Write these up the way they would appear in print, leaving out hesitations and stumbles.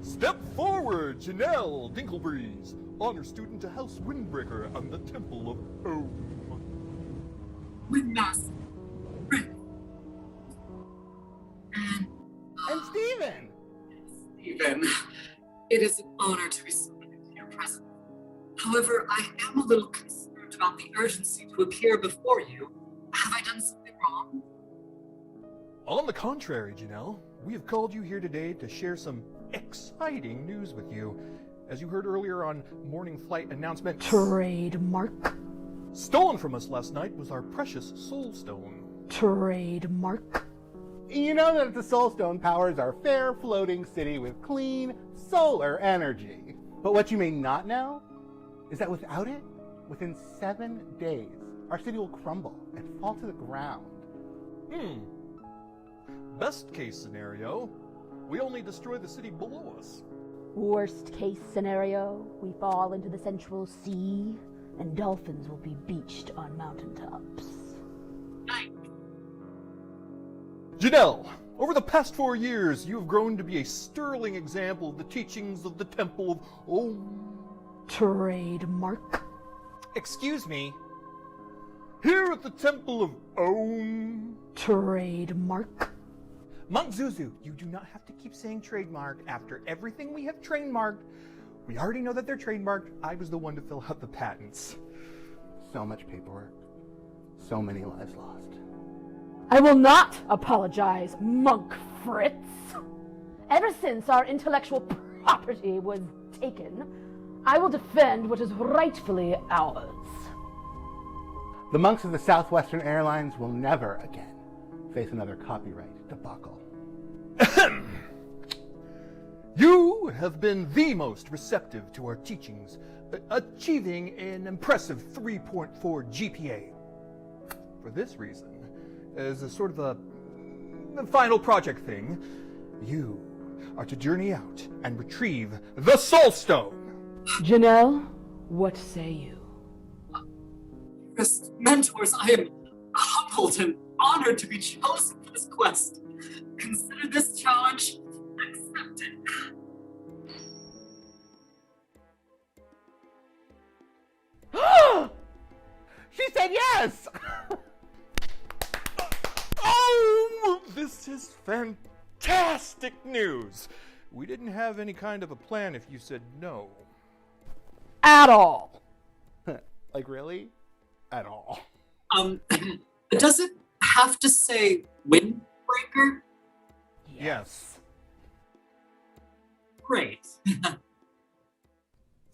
Step forward, Janelle Dinklebreeze, honor student to House Windbreaker and the Temple of Om. Windmaster, Rick, And Steven! Stephen, it is an honor to be summoned into your presence. However, I am a little concerned about the urgency to appear before you. Have I done something wrong? On the contrary, Janelle, we have called you here today to share some exciting news with you. As you heard earlier on Morning Flight announcement, Trademark. Stolen from us last night was our precious Soul Stone. Trademark. You know that the Soul Stone powers our fair floating city with clean solar energy. But what you may not know is that without it, within 7 days, our city will crumble and fall to the ground. Best case scenario, we only destroy the city below us. Worst case scenario, we fall into the Central Sea, and dolphins will be beached on mountaintops. Janelle, over the past 4 years, you have grown to be a sterling example of the teachings of the Temple of Om. Trademark. Excuse me. Here at the Temple of Om. Trademark. Monk Zuzu, you do not have to keep saying trademark after everything we have trademarked. We already know that they're trademarked. I was the one to fill out the patents. So much paperwork. So many lives lost. I will not apologize, Monk Fritz. Ever since our intellectual property was taken, I will defend what is rightfully ours. The monks of the Southwestern Airlines will never again face another copyright debacle. You have been the most receptive to our teachings, achieving an impressive 3.4 GPA. For this reason, as a sort of a final project thing, you are to journey out and retrieve the Soul Stone. Janelle, what say you? Dearest mentors, I am humbled and honored to be chosen for this quest. Consider this challenge accepted. She said yes! Oh, this is fantastic news. We didn't have any kind of a plan if you said no. At all. Like, really? At all. Does it have to say windbreaker? Yes. Great.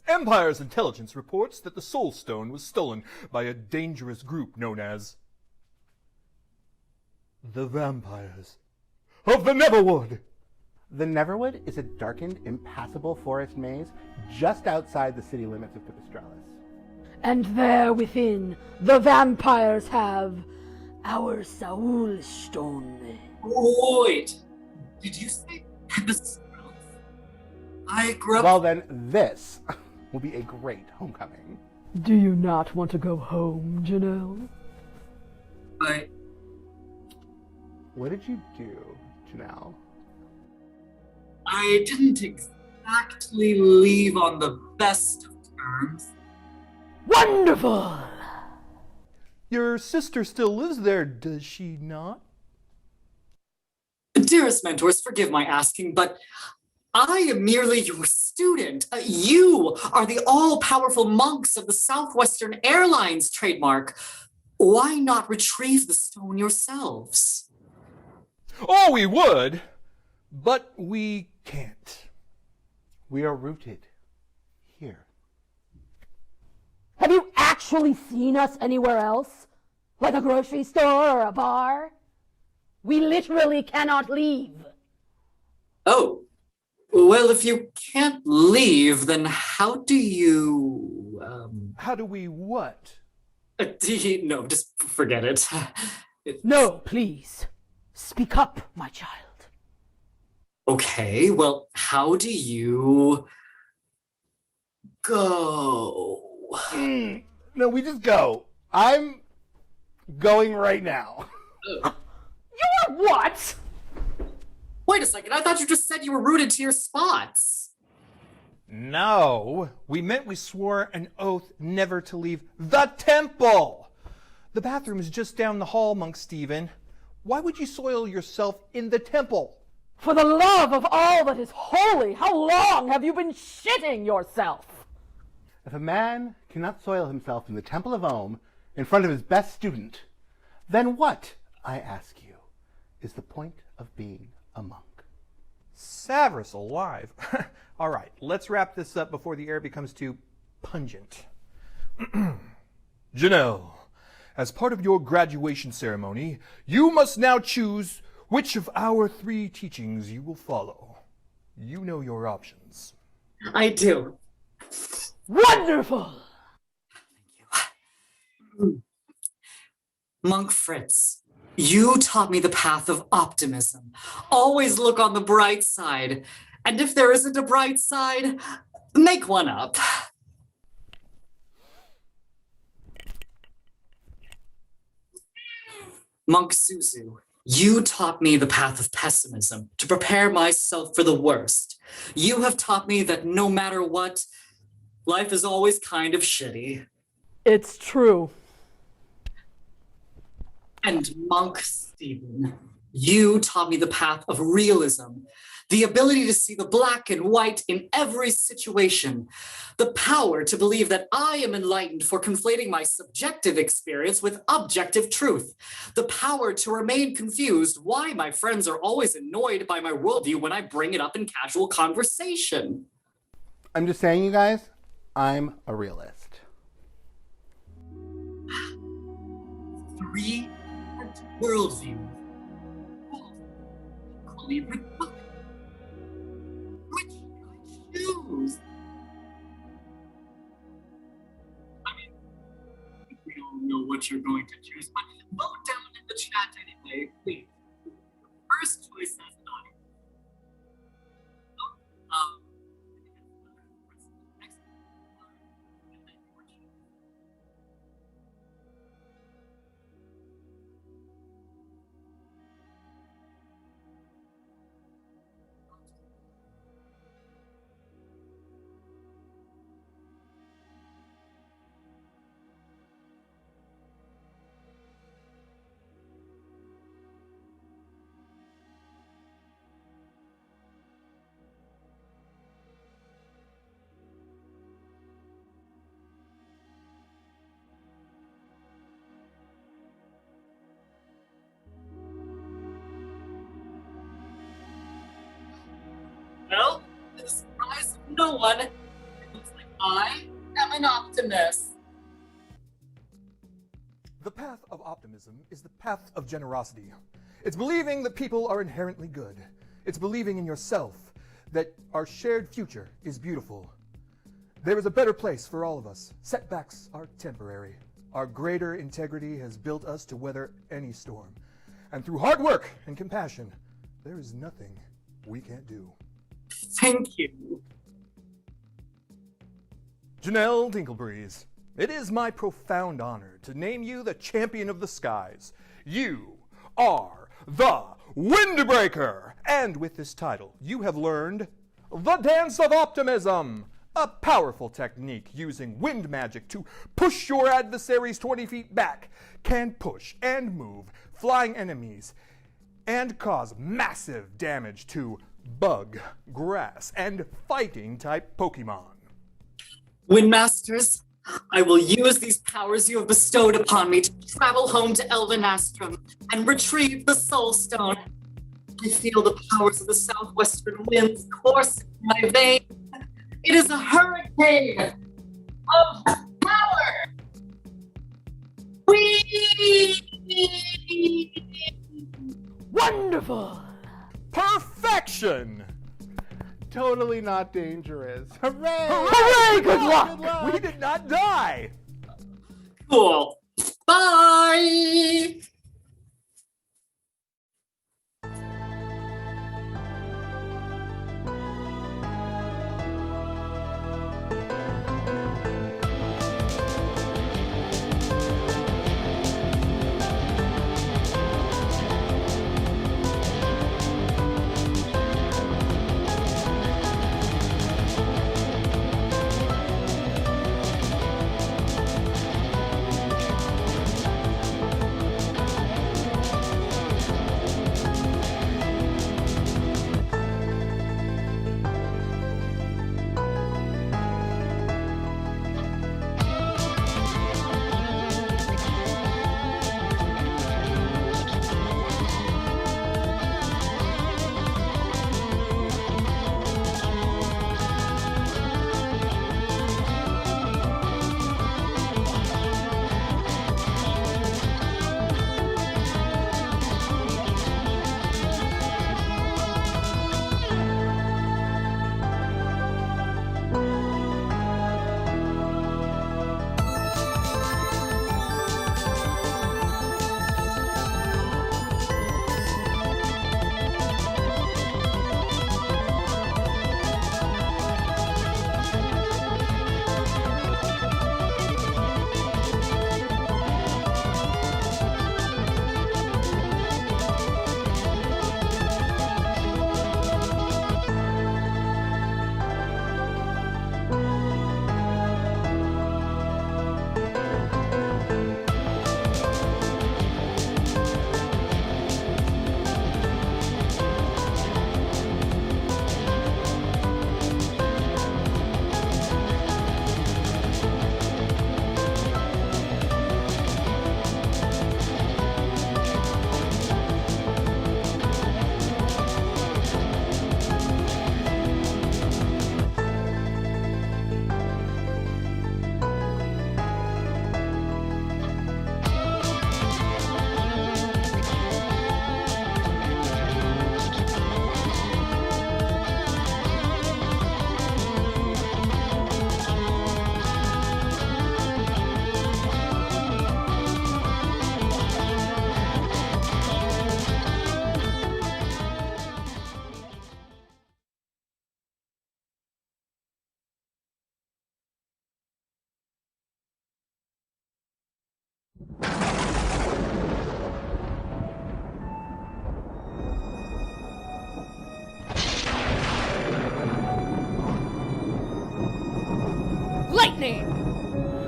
Empire's intelligence reports that the Soul Stone was stolen by a dangerous group known as the Vampires of the Neverwood. The Neverwood is a darkened, impassable forest maze just outside the city limits of Pipistrellis. And there within, the vampires have our Soul Stone. Wait, did you say Pipistrellis? I grew up... Well then, this will be a great homecoming. Do you not want to go home, Janelle? What did you do, Janelle? I didn't exactly leave on the best of terms. Wonderful! Your sister still lives there, does she not? Dearest mentors, forgive my asking, but I am merely your student. You are the all-powerful monks of the Southwestern Airlines trademark. Why not retrieve the stone yourselves? Oh, we would, but we can't. We are rooted here. Have you actually seen us anywhere else? Like a grocery store or a bar? We literally cannot leave. Oh, well, if you can't leave, then how do you, How do we what? No, just forget it. No, please. Speak up, my child. Okay, well, how do you go? No, we just go. I'm going right now. You're what? Wait a second, I thought you just said you were rooted to your spots. No, we meant we swore an oath never to leave the temple. The bathroom is just down the hall, Monk Stephen. Why would you soil yourself in the temple? For the love of all that is holy, how long have you been shitting yourself? If a man cannot soil himself in the Temple of Ohm in front of his best student, then what, I ask you, is the point of being a monk? Severus alive. All right, let's wrap this up before the air becomes too pungent. Janelle, as part of your graduation ceremony, you must now choose which of our 3 teachings you will follow. You know your options. I do. Wonderful! Monk Fritz, you taught me the path of optimism. Always look on the bright side. And if there isn't a bright side, make one up. Monk Suzu, you taught me the path of pessimism to prepare myself for the worst. You have taught me that no matter what, life is always kind of shitty. It's true. And Monk Stephen, you taught me the path of realism, the ability to see the black and white in every situation, the power to believe that I am enlightened for conflating my subjective experience with objective truth, the power to remain confused why my friends are always annoyed by my worldview when I bring it up in casual conversation. I'm just saying, you guys, I'm a realist. 3 worldviews. Equally repugnant. Which should I choose? I mean, we all know what you're going to choose, but vote down in the chat anyway, please. First choice says I. Well, to the surprise of no one, it looks like I am an optimist. The path of optimism is the path of generosity. It's believing that people are inherently good. It's believing in yourself, that our shared future is beautiful. There is a better place for all of us. Setbacks are temporary. Our greater integrity has built us to weather any storm. And through hard work and compassion, there is nothing we can't do. Thank you. Janelle Dinklebreeze, it is my profound honor to name you the champion of the skies. You are the Windbreaker! And with this title, you have learned the Dance of Optimism, a powerful technique using wind magic to push your adversaries 20 feet back, can push and move flying enemies, and cause massive damage to bug, grass, and fighting-type Pokemon. Windmasters, I will use these powers you have bestowed upon me to travel home to Elvenastrum and retrieve the Soul Stone. I feel the powers of the southwestern winds course in my veins. It is a hurricane of power! Whee! Wonderful! Perfection! Totally not dangerous. Hooray! Hooray! Good luck! Good luck! We did not die! Cool. Bye!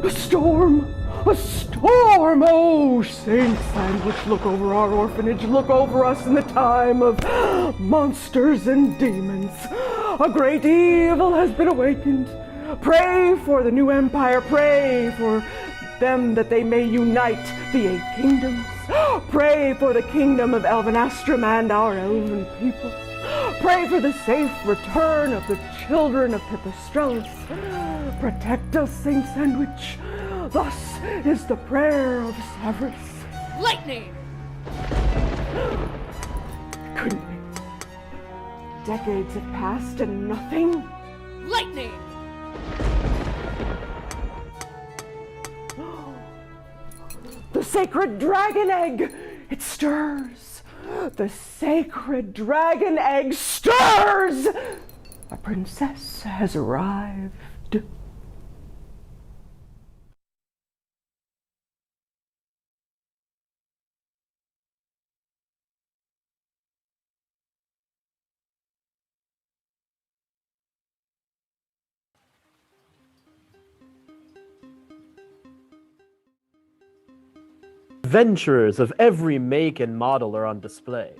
A storm! A storm! Oh, Saint Sandwich, look over our orphanage, look over us in the time of monsters and demons. A great evil has been awakened. Pray for the new empire, pray for them that they may unite the 8 kingdoms. Pray for the kingdom of Elvenastrum and our elven people. Pray for the safe return of the children of Pipistrellus. Protect us, Saint Sandwich. Thus is the prayer of Severus. Lightning! Couldn't be. Decades have passed and nothing. Lightning! The sacred dragon egg! It stirs! The sacred dragon egg stirs! A princess has arrived. Adventurers of every make and model are on display.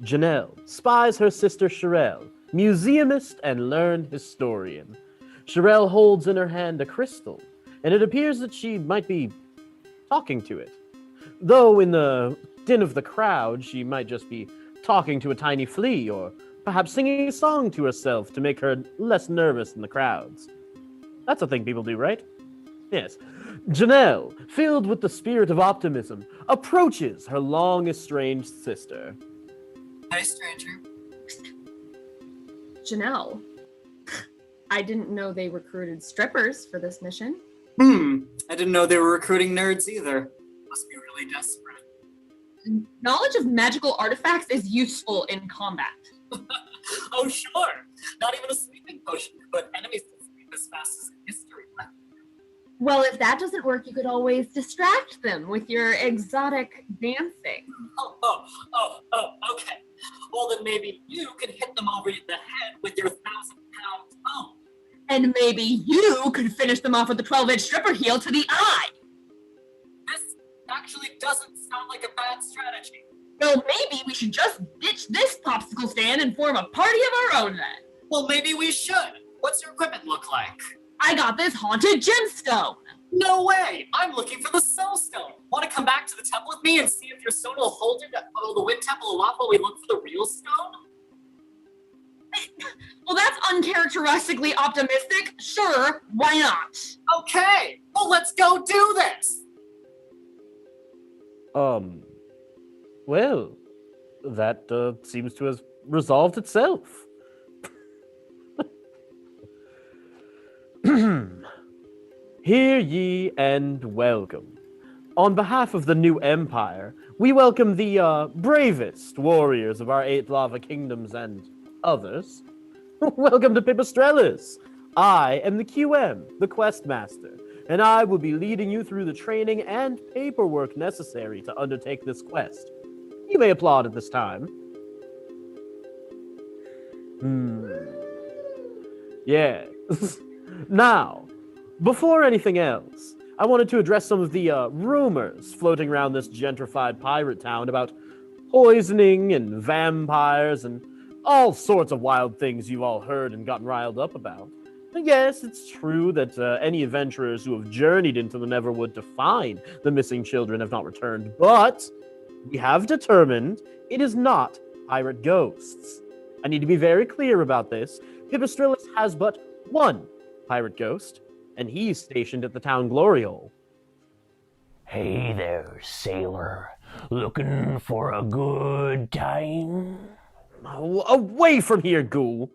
Janelle spies her sister Sherelle, museumist and learned historian. Sherelle holds in her hand a crystal, and it appears that she might be talking to it. Though in the din of the crowd, she might just be talking to a tiny flea, or perhaps singing a song to herself to make her less nervous in the crowds. That's a thing people do, right? Yes. Janelle, filled with the spirit of optimism, approaches her long-estranged sister. Hi, stranger. Janelle, I didn't know they recruited strippers for this mission. I didn't know they were recruiting nerds either. Must be really desperate. Knowledge of magical artifacts is useful in combat. Oh, sure. Not even a sleeping potion could put enemies to sleep as fast as a history lesson. Well, if that doesn't work, you could always distract them with your exotic dancing. Okay. Well, then maybe you could hit them over the head with your 1,000-pound phone. And maybe you could finish them off with a 12-inch stripper heel to the eye. This actually doesn't sound like a bad strategy. So maybe we should just ditch this popsicle stand and form a party of our own then. Well, maybe we should. What's your equipment look like? I got this haunted gemstone. No way! I'm looking for the soul stone. Want to come back to the temple with me and see if your stone will hold the wind temple aloft while we look for the real stone? Well, that's uncharacteristically optimistic. Sure, why not? Okay, well, let's go do this. Well, that seems to have resolved itself. Hear ye and welcome. On behalf of the new empire, we welcome the bravest warriors of our 8 lava kingdoms and others. Welcome to Pipistrellus. I am the QM, the quest master, and I will be leading you through the training and paperwork necessary to undertake this quest. You may applaud at this time. Yes. Now, before anything else, I wanted to address some of the rumors floating around this gentrified pirate town about poisoning and vampires and all sorts of wild things you've all heard and gotten riled up about. And yes, it's true that any adventurers who have journeyed into the Neverwood to find the missing children have not returned, but we have determined it is not pirate ghosts. I need to be very clear about this. Pipistrellus has but one pirate ghost, and he's stationed at the town glory hole. Hey there, sailor. Looking for a good time? Away from here, ghoul!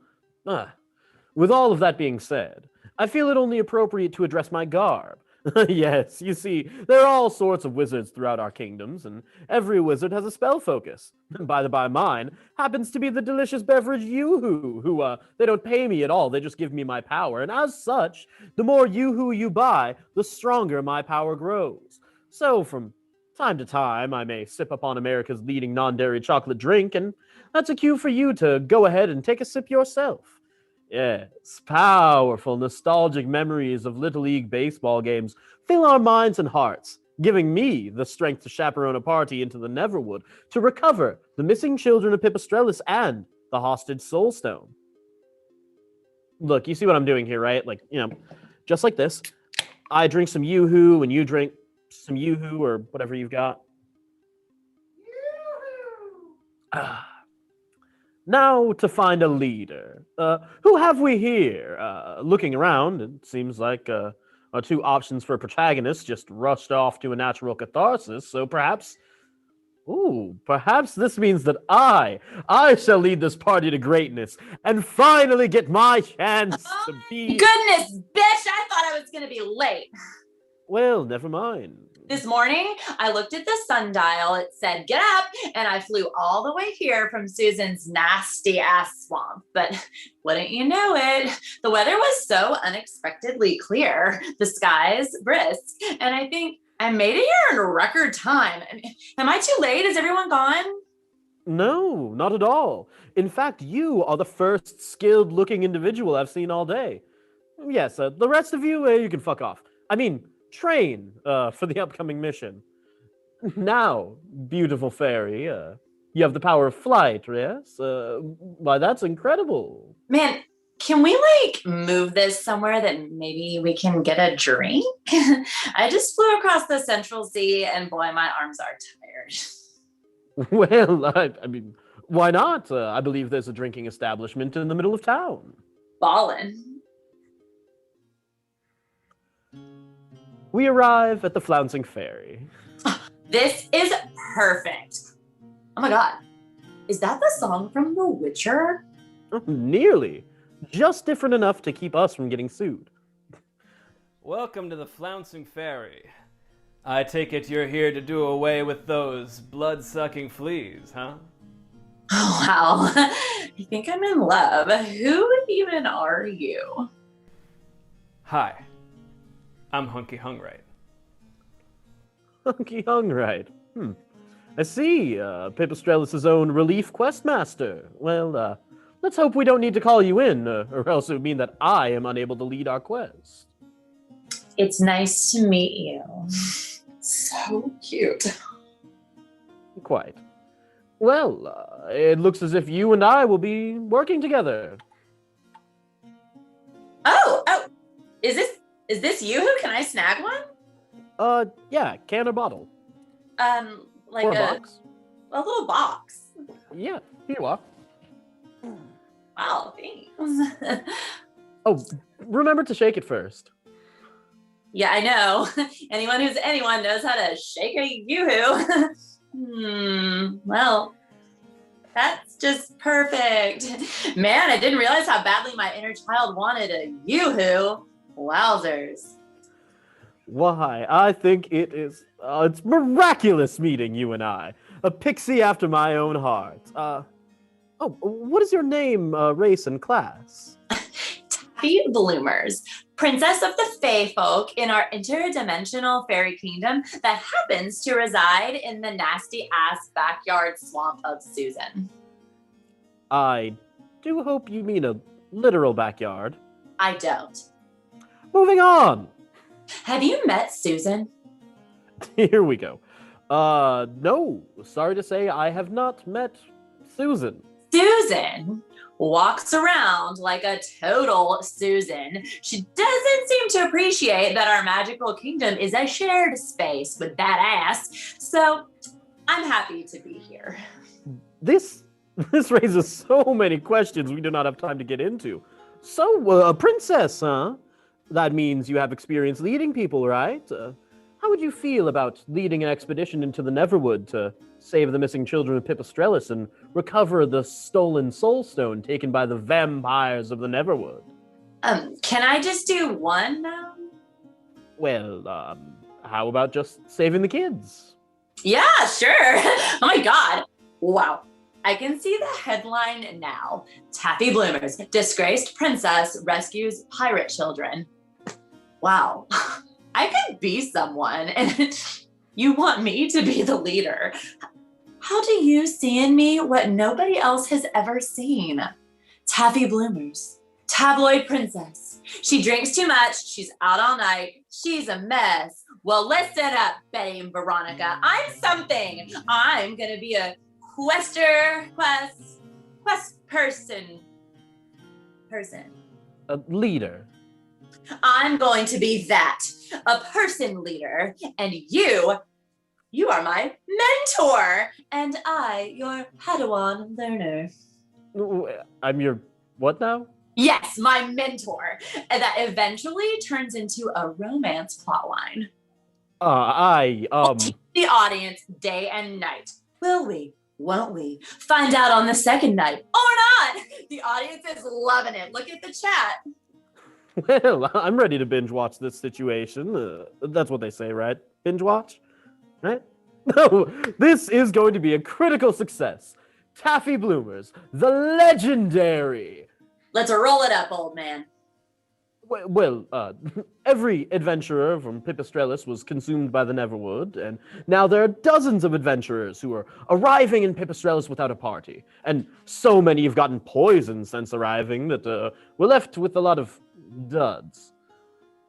With all of that being said, I feel it only appropriate to address my garb. Yes, you see, there are all sorts of wizards throughout our kingdoms, and every wizard has a spell focus. By the by, mine happens to be the delicious beverage Yoo-hoo, who, they don't pay me at all, they just give me my power, and as such, the more Yoo-hoo you buy, the stronger my power grows. So, from time to time, I may sip upon America's leading non-dairy chocolate drink, and that's a cue for you to go ahead and take a sip yourself. Yes, powerful, nostalgic memories of Little League baseball games fill our minds and hearts, giving me the strength to chaperone a party into the Neverwood to recover the missing children of Pipistrellus and the hostage Soulstone. Look, you see what I'm doing here, right? Like, just like this. I drink some Yoo-Hoo, and you drink some Yoo-Hoo or whatever you've got. Now to find a leader. Who have we here? Looking around, it seems like our two options for protagonists just rushed off to a natural catharsis, so perhaps this means that I shall lead this party to greatness and finally get my chance to be... Goodness, bitch, I thought I was gonna be late. Well, never mind. This morning, I looked at the sundial, it said, get up, and I flew all the way here from Susan's nasty ass swamp. But wouldn't you know it, the weather was so unexpectedly clear, the skies brisk, and I think I made it here in record time. Am I too late? Is everyone gone? No, not at all. In fact, you are the first skilled-looking individual I've seen all day. Yes, the rest of you, you can fuck off. I mean, train for the upcoming mission. Now, beautiful fairy, you have the power of flight, yes? Why, that's incredible. Man, can we move this somewhere that maybe we can get a drink? I just flew across the Central Sea and boy, my arms are tired. Well, I mean, why not? I believe there's a drinking establishment in the middle of town. Ballin'. We arrive at the Flouncing Ferry. This is perfect. Oh my God. Is that the song from The Witcher? Nearly. Just different enough to keep us from getting sued. Welcome to the Flouncing Fairy. I take it you're here to do away with those blood-sucking fleas, huh? Oh, wow. I think I'm in love. Who even are you? Hi. I'm Hunky Hungrite. Hunky Hungrite. I see. Pipistrellus' own relief questmaster. Well, let's hope we don't need to call you in, or else it would mean that I am unable to lead our quest. It's nice to meet you. So cute. Quite. Well, it looks as if you and I will be working together. Oh, is this you? Can I snag one? Yeah, can or bottle. Like or a box. A little box. Yeah, here you are. Wow, thanks. Oh, remember to shake it first. Yeah, I know. Anyone who's anyone knows how to shake a yoo-hoo. Well, that's just perfect. Man, I didn't realize how badly my inner child wanted a yoo-hoo. Wowzers. Why, I think it's miraculous meeting you and I. A pixie after my own heart. What is your name, race, and class? Taffy Bloomers, princess of the Fae folk in our interdimensional fairy kingdom that happens to reside in the nasty-ass backyard swamp of Susan. I do hope you mean a literal backyard. I don't. Moving on! Have you met Susan? Here we go. No. Sorry to say I have not met Susan. Susan walks around like a total Susan. She doesn't seem to appreciate that our magical kingdom is a shared space with that ass. So I'm happy to be here. This raises so many questions we do not have time to get into. So, a princess, huh? That means you have experience leading people, right? How would you feel about leading an expedition into the Neverwood to save the missing children of Pipistrellus and recover the stolen Soulstone taken by the vampires of the Neverwood? Can I just do one now? Well, how about just saving the kids? Yeah, sure. Oh my God. Wow. I can see the headline now. Taffy Bloomers, disgraced princess rescues pirate children. Wow. I could be someone, and you want me to be the leader. How do you see in me what nobody else has ever seen? Taffy Bloomers, tabloid princess. She drinks too much. She's out all night. She's a mess. Well, listen up, Betty and Veronica. I'm something. I'm going to be a quest person. A leader. I'm going to be that, a person leader, and you are my mentor, and I, your Padawan learner. I'm your what now? Yes, my mentor, and that eventually turns into a romance plotline. We'll teach the audience day and night. Will we? Won't we? Find out on the second night, or not. The audience is loving it. Look at the chat. Well, I'm ready to binge watch this situation. That's what they say, right? Binge watch? Right? No, this is going to be a critical success. Taffy Bloomers, the legendary. Let's roll it up, old man. Well, every adventurer from Pipistrellus was consumed by the Neverwood, and now there are dozens of adventurers who are arriving in Pipistrellus without a party. And so many have gotten poisoned since arriving that we're left with a lot of duds.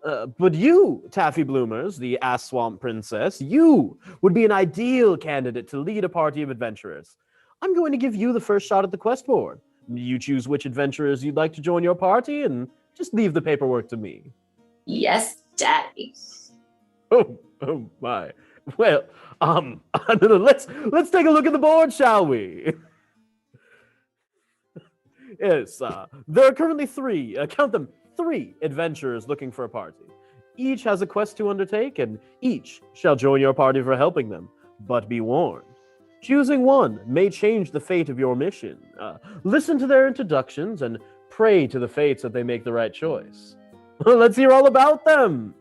But you, Taffy Bloomers, the Ass Swamp Princess, you would be an ideal candidate to lead a party of adventurers. I'm going to give you the first shot at the quest board. You choose which adventurers you'd like to join your party, and just leave the paperwork to me. Yes, Daddy. Oh my. Well, let's take a look at the board, shall we? Yes, there are currently three adventurers looking for a party. Each has a quest to undertake, and each shall join your party for helping them. But be warned, choosing one may change the fate of your mission. Listen to their introductions and pray to the fates that they make the right choice. Let's hear all about them.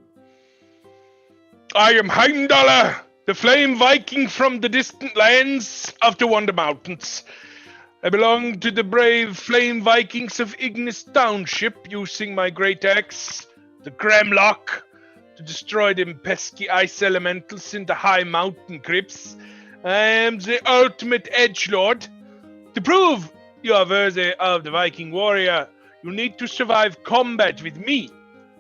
I am Heimdaller, the flame Viking from the distant lands of the Wonder Mountains. I belong to the brave flame Vikings of Ignis Township, using my great axe, the Gremlock, to destroy them pesky ice elementals in the high mountain crypts. I am the ultimate edgelord. To prove you are worthy of the Viking warrior, you need to survive combat with me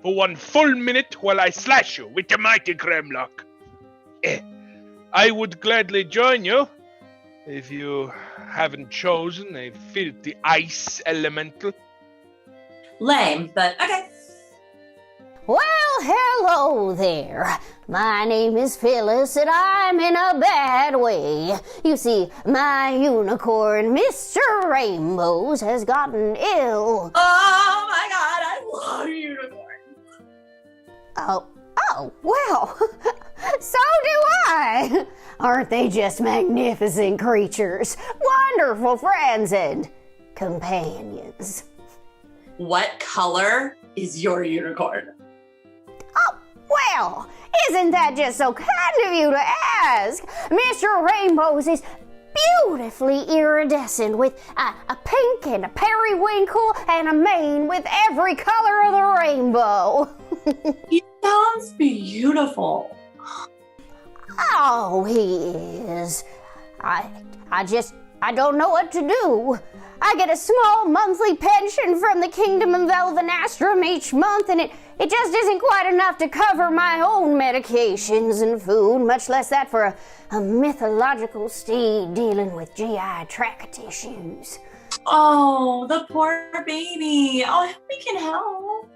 for 1 full minute while I slash you with the mighty Gremlock. I would gladly join you if you haven't chosen a filthy ice elemental. Lame, but okay. Well, hello there. My name is Phyllis, and I'm in a bad way. You see, my unicorn, Mr. Rainbows, has gotten ill. Oh my god, I love unicorns. Oh, well, so do I. Aren't they just magnificent creatures? Wonderful friends and companions. What color is your unicorn? Oh, well, isn't that just so kind of you to ask? Mr. Rainbows is beautifully iridescent with a pink and a periwinkle and a mane with every color of the rainbow. He sounds beautiful. Oh, he is. I don't know what to do. I get a small monthly pension from the Kingdom of Elvenastrum each month, and it just isn't quite enough to cover my own medications and food, much less that for a mythological steed dealing with GI tract issues. Oh, the poor baby. Oh, I hope we can help.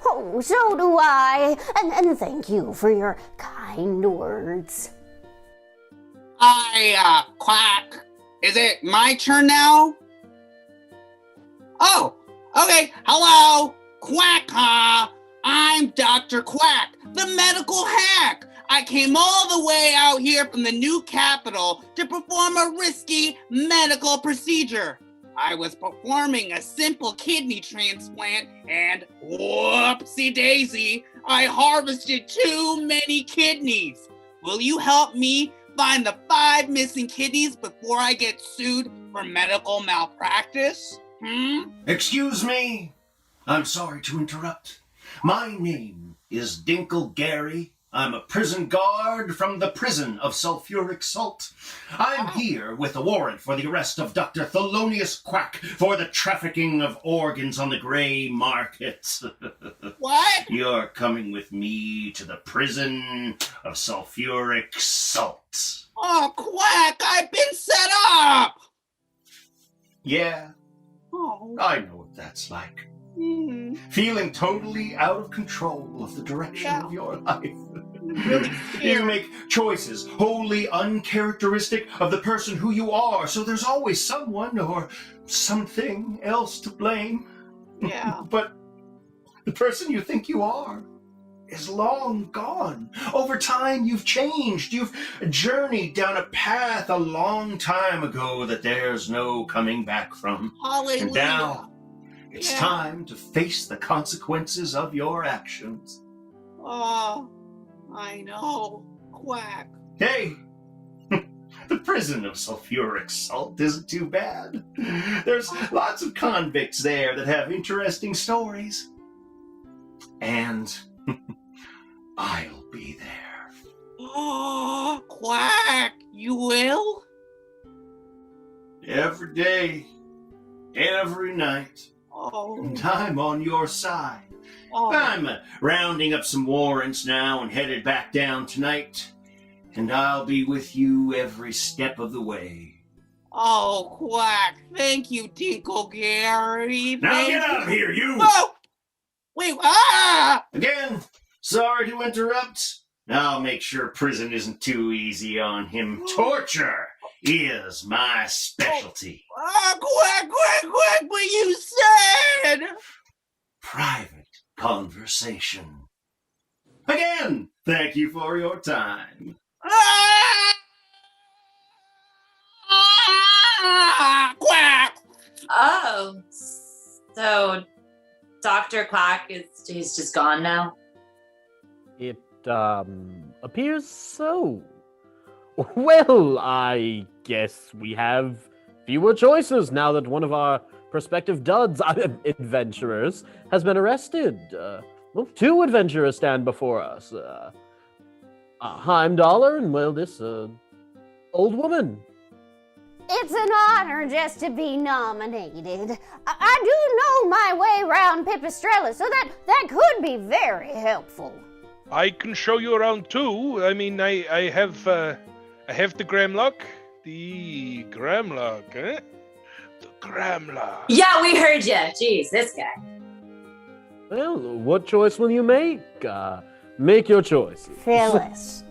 Oh, so do I. And thank you for your kind words. Quack. Is it my turn now? Oh, okay. Hello, Quack. I'm Dr. Quack, the medical hack. I came all the way out here from the new capital to perform a risky medical procedure. I was performing a simple kidney transplant and whoopsie daisy, I harvested too many kidneys. Will you help me find the 5 missing kidneys before I get sued for medical malpractice? Excuse me. I'm sorry to interrupt. My name is Dinkle Gary, I'm a prison guard from the prison of sulfuric salt. I'm here with a warrant for the arrest of Dr. Thelonious Quack for the trafficking of organs on the gray market. What? You're coming with me to the prison of sulfuric salt. Oh, Quack, I've been set up! Yeah, Oh. I know what that's like. Hmm. Feeling totally out of control of the direction of your life. You make choices wholly uncharacteristic of the person who you are, so there's always someone or something else to blame. Yeah. But the person you think you are is long gone. Over time, you've changed. You've journeyed down a path a long time ago that there's no coming back from. Hallelujah. And now, it's Yeah. time to face the consequences of your actions. Oh, I know. Quack. Hey, the prison of sulfuric salt isn't too bad. There's lots of convicts there that have interesting stories. And I'll be there. Oh, Quack, you will? Every day, every night. Oh. And I'm on your side. Oh. I'm rounding up some warrants now and headed back down tonight. And I'll be with you every step of the way. Oh, Quack, thank you, Tinkle Gary. Now Thank get out of you. here, you! Whoa! Wait, ah! Again, sorry to interrupt. I'll make sure prison isn't too easy on him. Torture is my specialty. Ah, Quack, what you said! Private conversation. Again, thank you for your time. Ah, Quack! Oh, so Dr. Quack he's just gone now? It, appears so. Well, I guess we have fewer choices now that one of our prospective adventurers has been arrested. Well, 2 adventurers stand before us. Heimdaller and, well, this, old woman. It's an honor just to be nominated. I do know my way around Pipistrella, so that could be very helpful. I can show you around too. I mean, I have the Gramlock. The Gramlock, eh? The Gramlock. Yeah, we heard you. Jeez, this guy. Well, what choice will you make? Make your choice. Phyllis.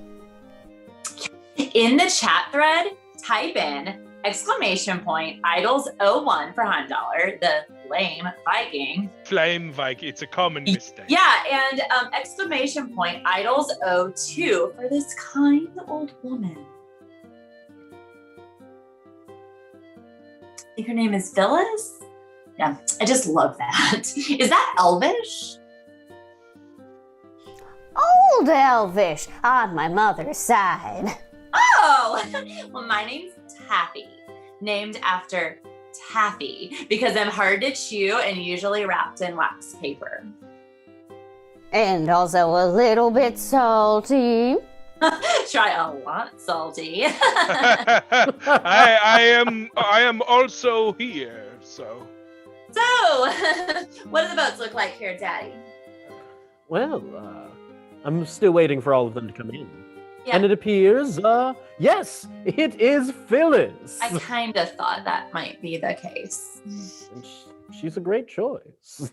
In the chat thread, type in !idols01 for Heimdaller, the lame Viking. Flame Viking. It's a common mistake. Yeah, and !idols02 for this kind old woman. I think her name is Phyllis? Yeah, I just love that. Is that Elvish? Old Elvish on my mother's side. Oh, well, my name's Taffy, named after taffy, because I'm hard to chew and usually wrapped in wax paper. And also a little bit salty. Try a lot salty. I am also here, so. So, what do the boats look like here, Daddy? Well, I'm still waiting for all of them to come in. Yeah. And it appears, yes, it is Phyllis. I kind of thought that might be the case. And she's a great choice.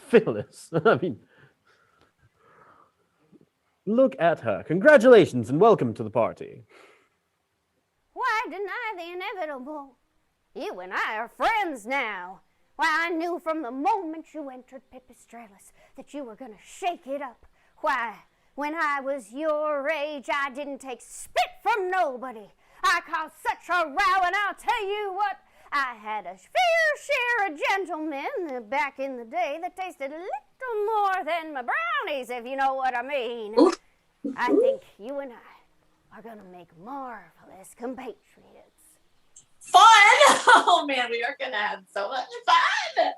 Phyllis. I mean, look at her. Congratulations and welcome to the party. Why deny the inevitable? You and I are friends now. Why, I knew from the moment you entered Pipistrellus that you were going to shake it up. Why, when I was your age, I didn't take spit from nobody. I caused such a row, and I'll tell you what, I had a fair share of gentlemen back in the day that tasted a little more than my brownies, if you know what I mean. I think you and I are gonna make marvelous compatriots. Fun! Oh man, we are gonna have so much fun!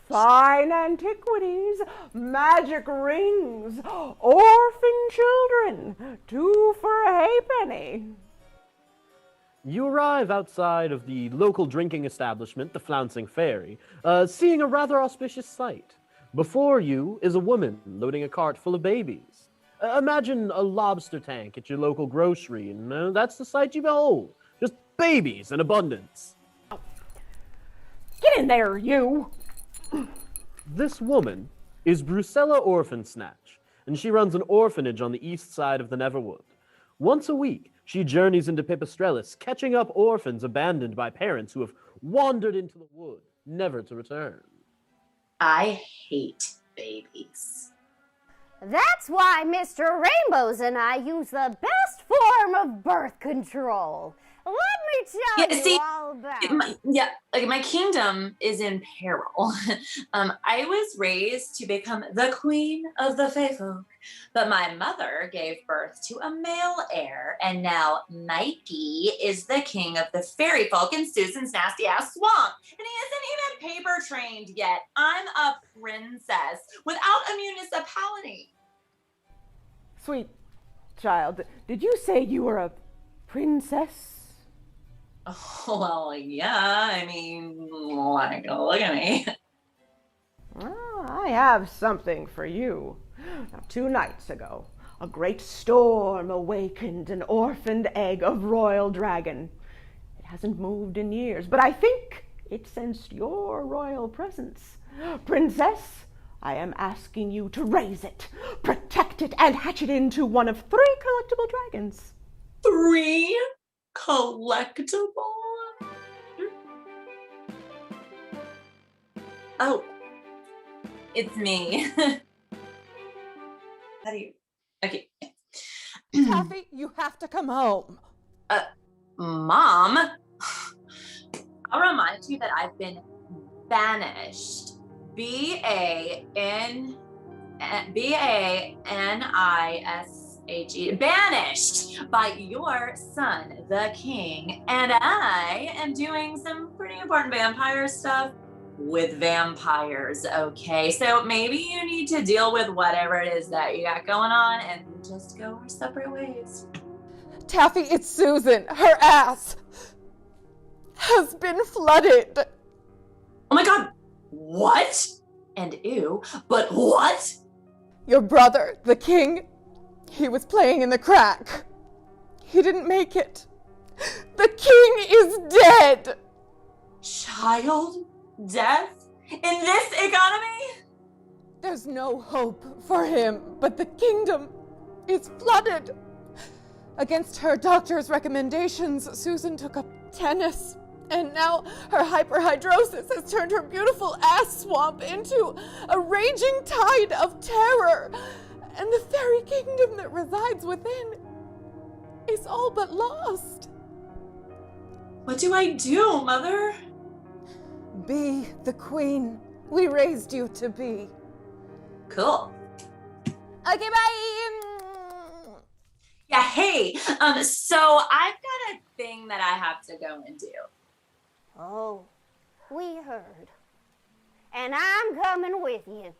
Fine antiquities, magic rings, orphan children, 2 for a halfpenny. You arrive outside of the local drinking establishment, the Flouncing Fairy, seeing a rather auspicious sight. Before you is a woman loading a cart full of babies. Imagine a lobster tank at your local grocery, and that's the sight you behold. Just babies in abundance. Get in there, you! This woman is Brucella Orphan Snatch, and she runs an orphanage on the east side of the Neverwood. Once a week, she journeys into Pipistrellis, catching up orphans abandoned by parents who have wandered into the wood, never to return. I hate babies. That's why Mr. Rainbows and I use the best form of birth control. Let me tell you all about it. My kingdom is in peril. I was raised to become the queen of the Fae folk, but my mother gave birth to a male heir, and now Mikey is the king of the fairy folk in Susan's nasty ass swamp, and he isn't even paper trained yet. I'm a princess without a municipality. Sweet child, did you say you were a princess? Oh, well, yeah, I mean, like, look at me. Well, I have something for you. Now, 2 nights ago, a great storm awakened an orphaned egg of royal dragon. It hasn't moved in years, but I think it sensed your royal presence. Princess, I am asking you to raise it, protect it, and hatch it into one of 3 collectible dragons. 3 collectible? Oh, it's me. How do you? Okay. Taffy, you have to come home. Mom, I'll remind you that I've been banished. B-A-N-I-S-H-E. Banished by your son, the king, and I am doing some pretty important vampire stuff with vampires, okay? So maybe you need to deal with whatever it is that you got going on and just go our separate ways. Taffy, it's Susan. Her ass has been flooded. Oh my god, what? And ew, but what? Your brother, the king, he was playing in the crack. He didn't make it. The king is dead. Child death in this economy? There's no hope for him, but the kingdom is flooded. Against her doctor's recommendations, Susan took up tennis, and now her hyperhidrosis has turned her beautiful ass swamp into a raging tide of terror, and the fairy kingdom that resides within is all but lost. What do I do, Mother? Be the queen we raised you to be. Cool. Okay, bye. Yeah, hey, so I've got a thing that I have to go and do. Oh, we heard. And I'm coming with you.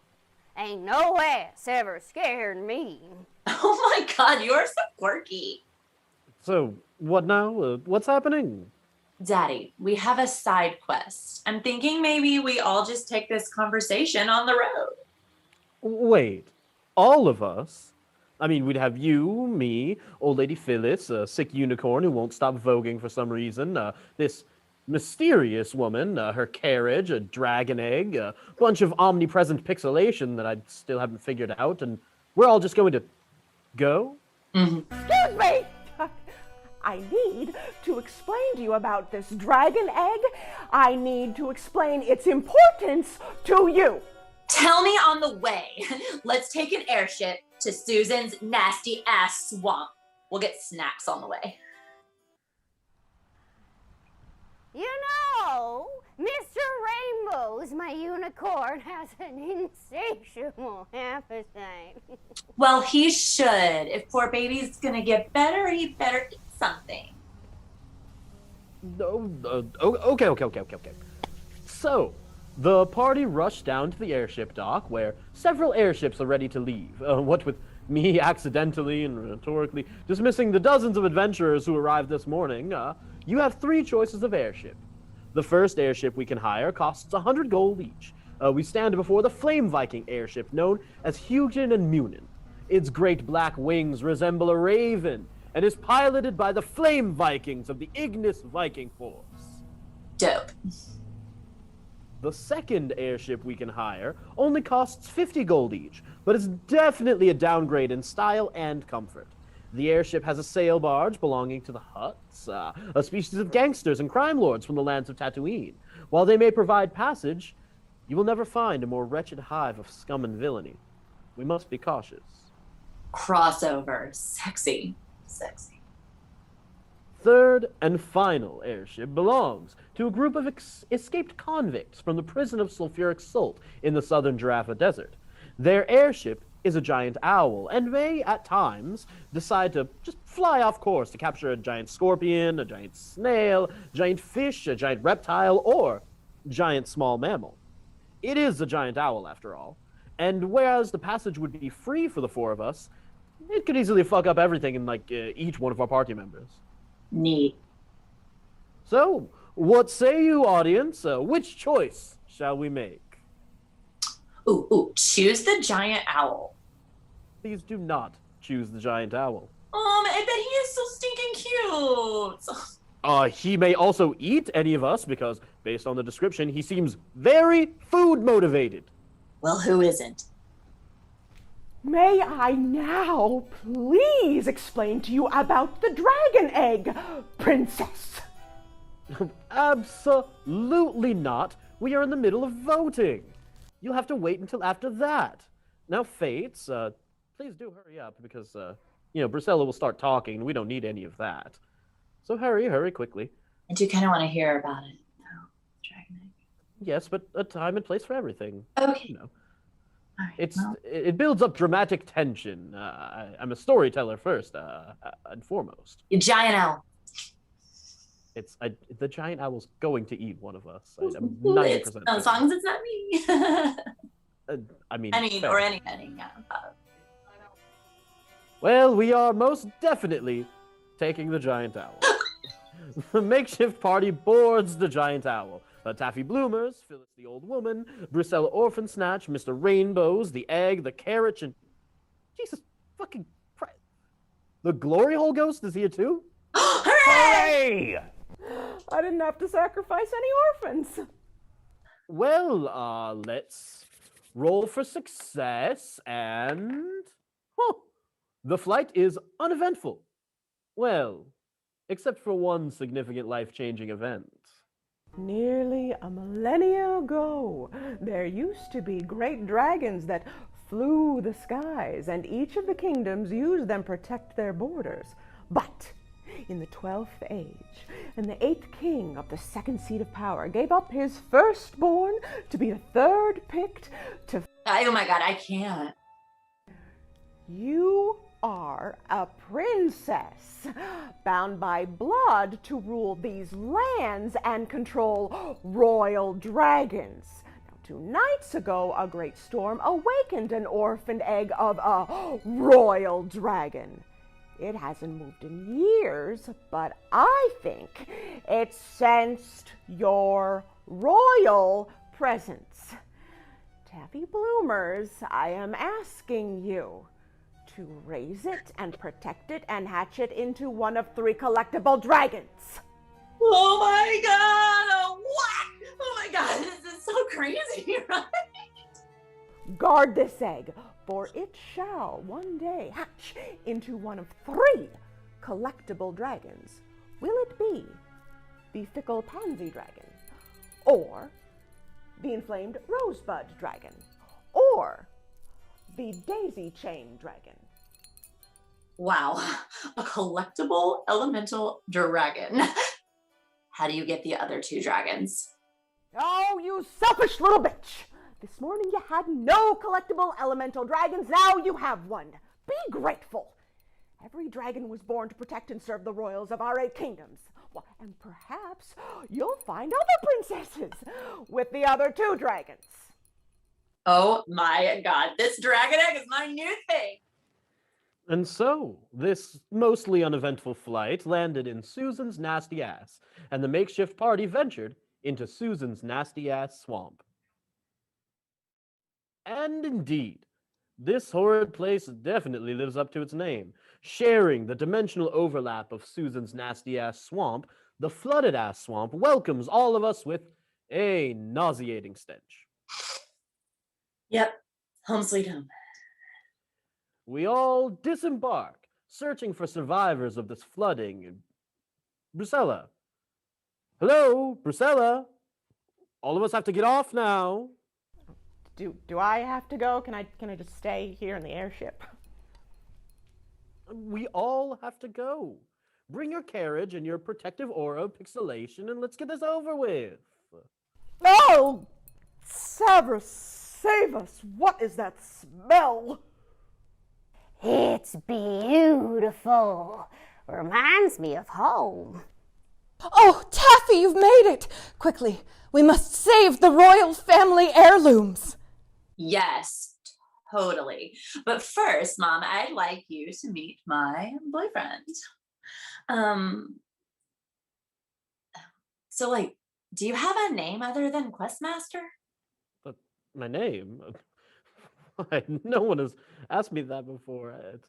Ain't no ass ever scared me. Oh my god, you're so quirky. So, what now? What's happening? Daddy, we have a side quest. I'm thinking maybe we all just take this conversation on the road. Wait, all of us? I mean, we'd have you, me, old lady Phyllis, a sick unicorn who won't stop voguing for some reason, this mysterious woman, her carriage, a dragon egg, a bunch of omnipresent pixelation that I still haven't figured out, and we're all just going to go? Mm-hmm. Excuse me! I need to explain to you about this dragon egg. I need to explain its importance to you. Tell me on the way. Let's take an airship to Susan's nasty ass swamp. We'll get snacks on the way. You know, Mr. Rainbows, my unicorn, has an insatiable appetite. Well, he should. If poor baby's gonna get better, he better eat something. Okay. So, the party rushed down to the airship dock where several airships are ready to leave. What with me accidentally and rhetorically dismissing the dozens of adventurers who arrived this morning, you have 3 choices of airship. The first airship we can hire costs 100 gold each. We stand before the Flame Viking airship known as Hugin and Munin. Its great black wings resemble a raven and is piloted by the Flame Vikings of the Ignis Viking Force. Dope. The second airship we can hire only costs 50 gold each, but it's definitely a downgrade in style and comfort. The airship has a sail barge belonging to the Huts, a species of gangsters and crime lords from the lands of Tatooine. While they may provide passage, you will never find a more wretched hive of scum and villainy. We must be cautious. Crossover. Sexy. Third and final airship belongs to a group of escaped convicts from the prison of sulfuric salt in the southern Jarafa Desert. Their airship is a giant owl and may, at times, decide to just fly off course to capture a giant scorpion, a giant snail, a giant fish, a giant reptile, or giant small mammal. It is a giant owl, after all, and whereas the passage would be free for the 4 of us, it could easily fuck up everything in, each one of our party members. Neat. So, what say you, audience? Which choice shall we make? Ooh, choose the giant owl. Please do not choose the giant owl. I bet he is so stinking cute. He may also eat any of us because, based on the description, he seems very food motivated. Well, who isn't? May I now please explain to you about the dragon egg, princess? Absolutely not. We are in the middle of voting. You'll have to wait until after that. Now, Fates, please do hurry up because, Brusella will start talking and we don't need any of that. So hurry quickly. I do kind of want to hear about it, though. Dragon egg. Yes, but a time and place for everything. Okay. All right, it builds up dramatic tension. I'm a storyteller first and foremost. Giant owl. The giant owl's going to eat one of us. I'm 90%. As long as it's not me. Fair. Any. Yeah. Well, we are most definitely taking the giant owl. The makeshift party boards the giant owl. Taffy Bloomers, Phyllis the Old Woman, Brusella Orphan Snatch, Mr. Rainbows, the Egg, the Carrot, and... Jesus fucking Christ. The Glory Hole Ghost is here too? Hooray! I didn't have to sacrifice any orphans. Well, let's roll for success, and... the flight is uneventful. Well, except for one significant life-changing event. Nearly a millennia ago, there used to be great dragons that flew the skies, and each of the kingdoms used them to protect their borders. But in the 12th age, and the 8th king of the second seat of power gave up his firstborn to be the third picked to... Oh my god, I can't. You are a princess, bound by blood to rule these lands and control royal dragons. Now, 2 nights ago, a great storm awakened an orphaned egg of a royal dragon. It hasn't moved in years, but I think it sensed your royal presence. Taffy Bloomers, I am asking you to raise it and protect it and hatch it into one of 3 collectible dragons. Oh my god! What? Oh my god, this is so crazy, right? Guard this egg, for it shall one day hatch into one of 3 collectible dragons. Will it be the fickle pansy dragon, or the inflamed rosebud dragon, or the daisy chain dragon? Wow, a collectible elemental dragon. How do you get the other 2 dragons? Oh, you selfish little bitch! This morning you had no collectible elemental dragons, now you have one. Be grateful. Every dragon was born to protect and serve the royals of our 8 kingdoms. And perhaps you'll find other princesses with the other 2 dragons. Oh my god, this dragon egg is my new thing! And so, this mostly uneventful flight landed in Susan's nasty ass, and the makeshift party ventured into Susan's nasty ass swamp. And indeed, this horrid place definitely lives up to its name. Sharing the dimensional overlap of Susan's nasty ass swamp, the flooded ass swamp welcomes all of us with a nauseating stench. Yep, home sweet home. We all disembark, searching for survivors of this flooding. Brucella. Hello, Brucella. All of us have to get off now. Do I have to go? Can I just stay here in the airship? We all have to go. Bring your carriage and your protective aura of pixelation, and let's get this over with. No! Severus, save us! What is that smell? It's beautiful. Reminds me of home. Oh, Taffy, you've made it! Quickly, we must save the royal family heirlooms. Yes, totally. But first, Mom, I'd like you to meet my boyfriend. So, like, do you have a name other than Questmaster? But my name? Why, no one has asked me that before. It's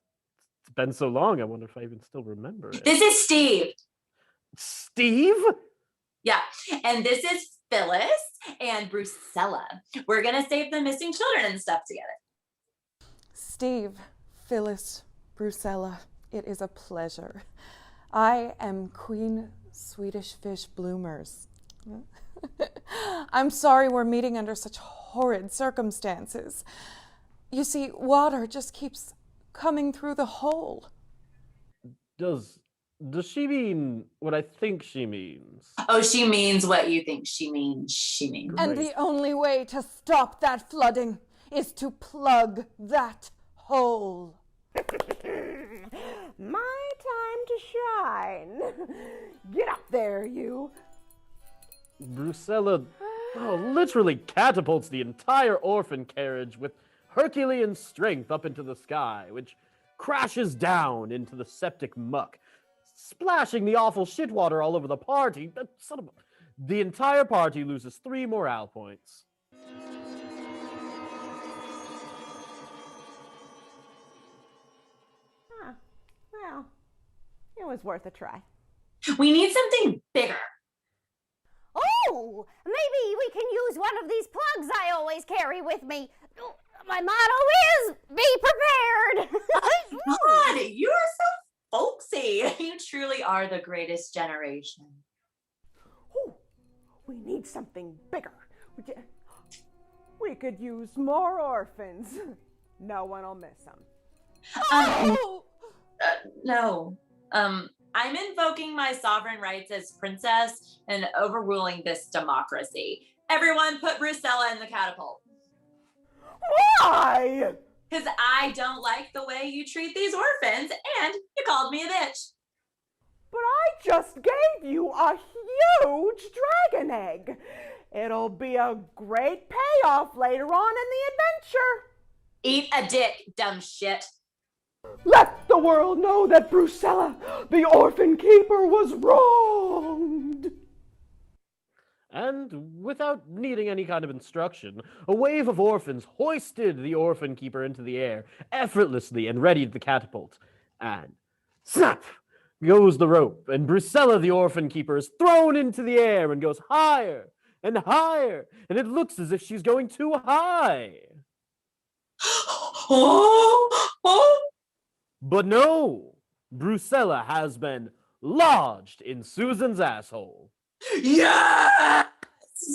been so long, I wonder if I even still remember it. This is Steve. Steve? Yeah, and this is Phyllis and Brucella. We're gonna save the missing children and stuff together. Steve, Phyllis, Brucella, it is a pleasure. I am Queen Swedish Fish Bloomers. I'm sorry we're meeting under such horrid circumstances. You see, water just keeps coming through the hole. Does she mean what I think she means? Oh, she means what you think she means. She means. And the only way to stop that flooding is to plug that hole. My time to shine. Get up there, you. Brucella literally catapults the entire orphan carriage with Herculean strength up into the sky, which crashes down into the septic muck, splashing the awful shit water all over the party. The entire party loses 3 morale points. Well, it was worth a try. We need something bigger. Oh, maybe we can use one of these plugs I always carry with me. My motto is, be prepared. God, you are so folksy. You truly are the greatest generation. Ooh, we need something bigger. We could use more orphans. No one will miss them. No. I'm invoking my sovereign rights as princess and overruling this democracy. Everyone put Brucella in the catapult. Why? Because I don't like the way you treat these orphans, and you called me a bitch. But I just gave you a huge dragon egg. It'll be a great payoff later on in the adventure. Eat a dick, dumb shit. Let the world know that Brucella, the orphan keeper, was wronged. And without needing any kind of instruction, a wave of orphans hoisted the orphan keeper into the air, effortlessly, and readied the catapult. And snap goes the rope, and Brucella, the orphan keeper, is thrown into the air and goes higher and higher, and it looks as if she's going too high. But no, Brucella has been lodged in Susan's asshole. Yes!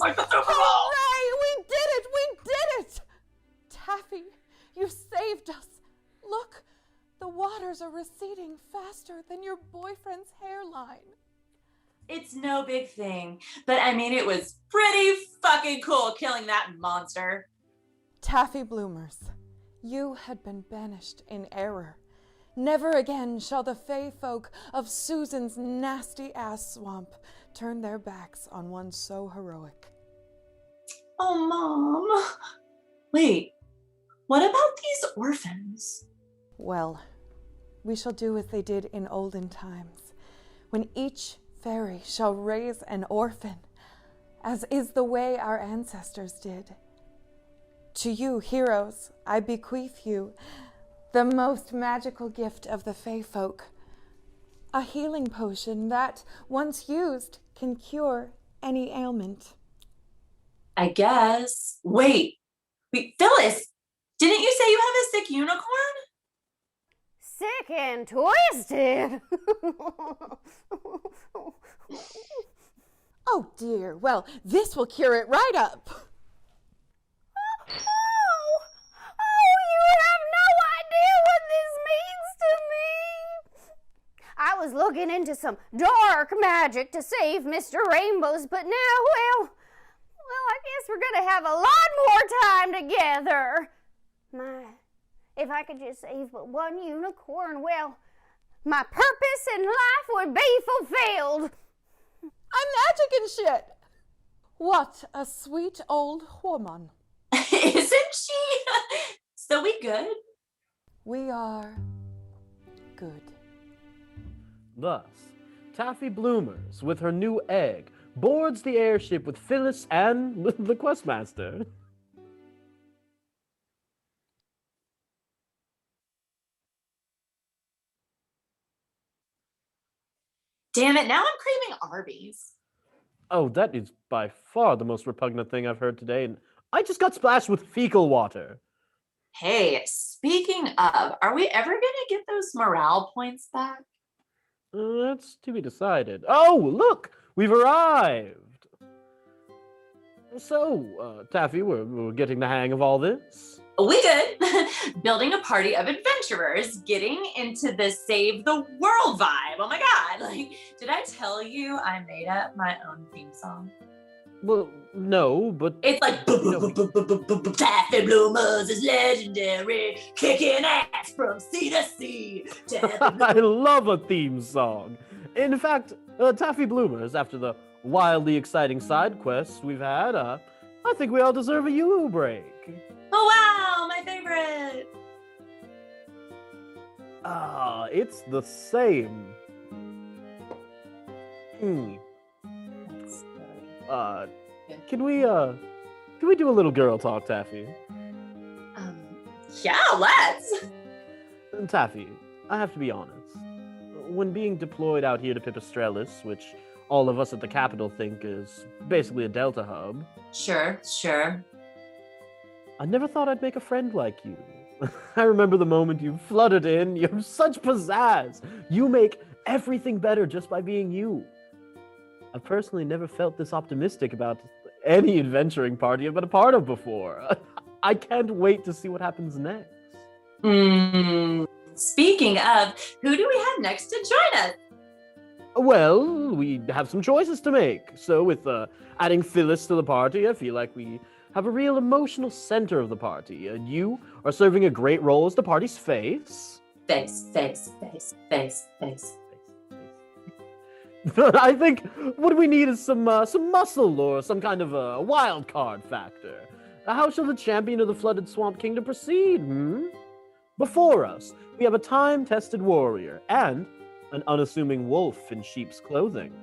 Like the Super Bowl! Hooray! We did it! We did it! Taffy, you saved us. Look, the waters are receding faster than your boyfriend's hairline. It's no big thing. But I mean, it was pretty fucking cool killing that monster. Taffy Bloomers, you had been banished in error. Never again shall the Fey folk of Susan's nasty ass swamp turn their backs on one so heroic. Oh, Mom. Wait, what about these orphans? Well, we shall do as they did in olden times, when each fairy shall raise an orphan, as is the way our ancestors did. To you, heroes, I bequeath you the most magical gift of the Fey folk, a healing potion that, once used, can cure any ailment. I guess. Wait, Phyllis, didn't you say you have a sick unicorn? Sick and twisted. Oh dear, well, this will cure it right up. You have no idea what this means to me. I was looking into some dark magic to save Mr. Rainbows, but now, well, I guess we're gonna have a lot more time together. If I could just save but one unicorn, well, my purpose in life would be fulfilled. I'm magic and shit. What a sweet old woman. Isn't she? So we good? We are good. Thus, Taffy Bloomers, with her new egg, boards the airship with Phyllis and the Questmaster. Damn it, now I'm craving Arby's. Oh, that is by far the most repugnant thing I've heard today, and I just got splashed with fecal water. Hey, speaking of, are we ever gonna get those morale points back? That's to be decided. Oh, look! We've arrived! So, Taffy, we're getting the hang of all this? We good. Building a party of adventurers, getting into the save the world vibe. Oh my god, did I tell you I made up my own theme song? Well, no, but... It's like, Taffy Bloomers is legendary, kicking ass from sea to sea. I love a theme song. In fact, Taffy Bloomers, after the wildly exciting side quests we've had, I think we all deserve a Yule break. Oh wow, my favorite. It's the same. Can we do a little girl talk, Taffy? Yeah, let's. Taffy, I have to be honest. When being deployed out here to Pipistrellis, which all of us at the capital think is basically a Delta hub. Sure. I never thought I'd make a friend like you. I remember the moment you flooded in. You have such pizzazz. You make everything better just by being you. I've personally never felt this optimistic about any adventuring party I've been a part of before. I can't wait to see what happens next. Speaking of, who do we have next to join us? Well, we have some choices to make. So with adding Phyllis to the party, I feel like we have a real emotional center of the party. You are serving a great role as the party's face. Face. I think what we need is some muscle or some kind of a wild card factor. How shall the champion of the flooded swamp kingdom proceed? Before us, we have a time-tested warrior and an unassuming wolf in sheep's clothing.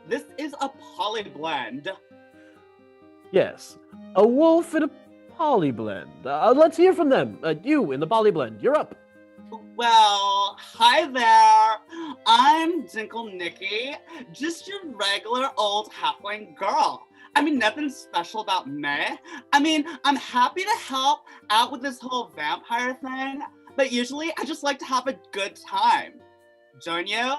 This is a polyblend. Yes, a wolf in a polyblend. Let's hear from them. You in the polyblend, you're up. Well, hi there. I'm Dinkle Nikki, just your regular old halfling girl. I mean, nothing special about me. I mean, I'm happy to help out with this whole vampire thing, but usually I just like to have a good time. Join you?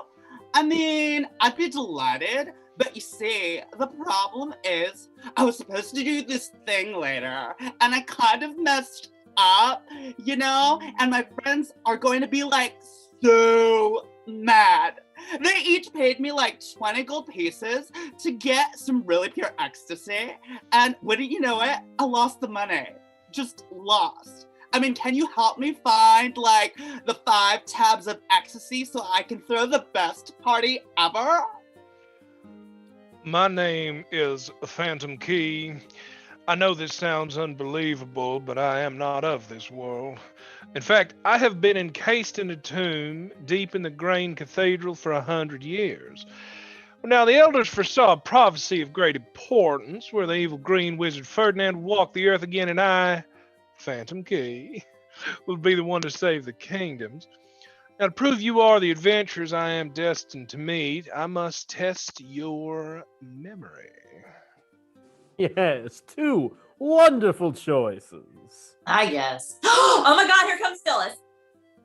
I mean, I'd be delighted, but you see, the problem is I was supposed to do this thing later, and I kind of messed up, you know? And my friends are going to be like so mad. They each paid me like 20 gold pieces to get some really pure ecstasy. And wouldn't you know it, I lost the money. Just lost. I mean, can you help me find like the 5 tabs of ecstasy so I can throw the best party ever? My name is Phantom Key. I know this sounds unbelievable, but I am not of this world. In fact, I have been encased in a tomb deep in the Grain Cathedral for 100 years. Now, the elders foresaw a prophecy of great importance where the evil green wizard Ferdinand would walk the earth again, and I, Phantom Key, would be the one to save the kingdoms. Now, to prove you are the adventurers I am destined to meet, I must test your memory. Yes, 2 wonderful choices. I guess. Oh my god, here comes Phyllis.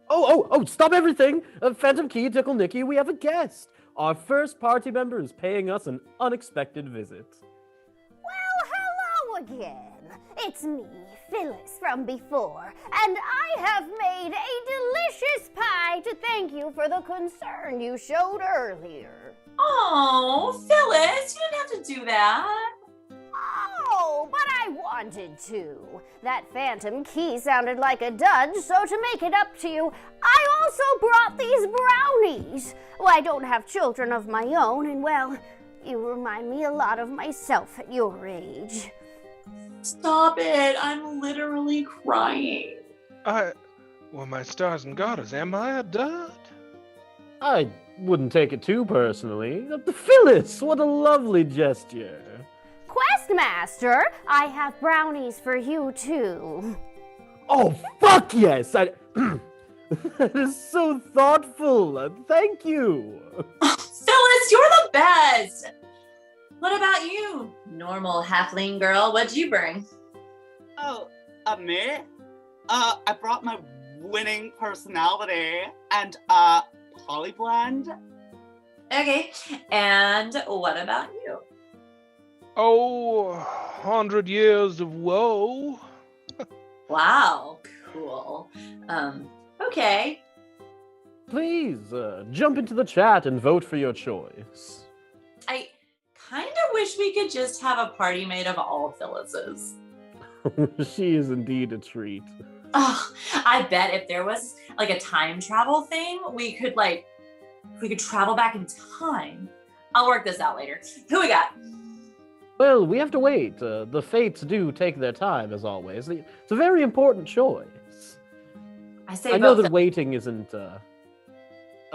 Oh, stop everything! Phantom Key, Tickle Nicky, we have a guest. Our first party member is paying us an unexpected visit. Well, hello again. It's me, Phyllis from before, and I have made a delicious pie to thank you for the concern you showed earlier. Oh, Phyllis, you didn't have to do that. Oh, but I wanted to. That Phantom Key sounded like a dud, so to make it up to you, I also brought these brownies. Well, I don't have children of my own, and well, you remind me a lot of myself at your age. Stop it. I'm literally crying. Well, my stars and garters, am I a dud? I wouldn't take it too personally. Phyllis, what a lovely gesture. Questmaster, I have brownies for you too. Oh, fuck yes! That is so thoughtful. Thank you. Phyllis, you're the best. What about you, normal halfling girl? What'd you bring? Oh, me? I brought my winning personality and polyblend. Okay, and what about you? Oh, 100 years of woe. Wow, cool. Okay. Please, jump into the chat and vote for your choice. I kind of wish we could just have a party made of all Phyllises. She is indeed a treat. Oh, I bet if there was like a time travel thing, we could travel back in time. I'll work this out later. Who we got? Well, we have to wait. The fates do take their time, as always. It's a very important choice. I know that waiting isn't a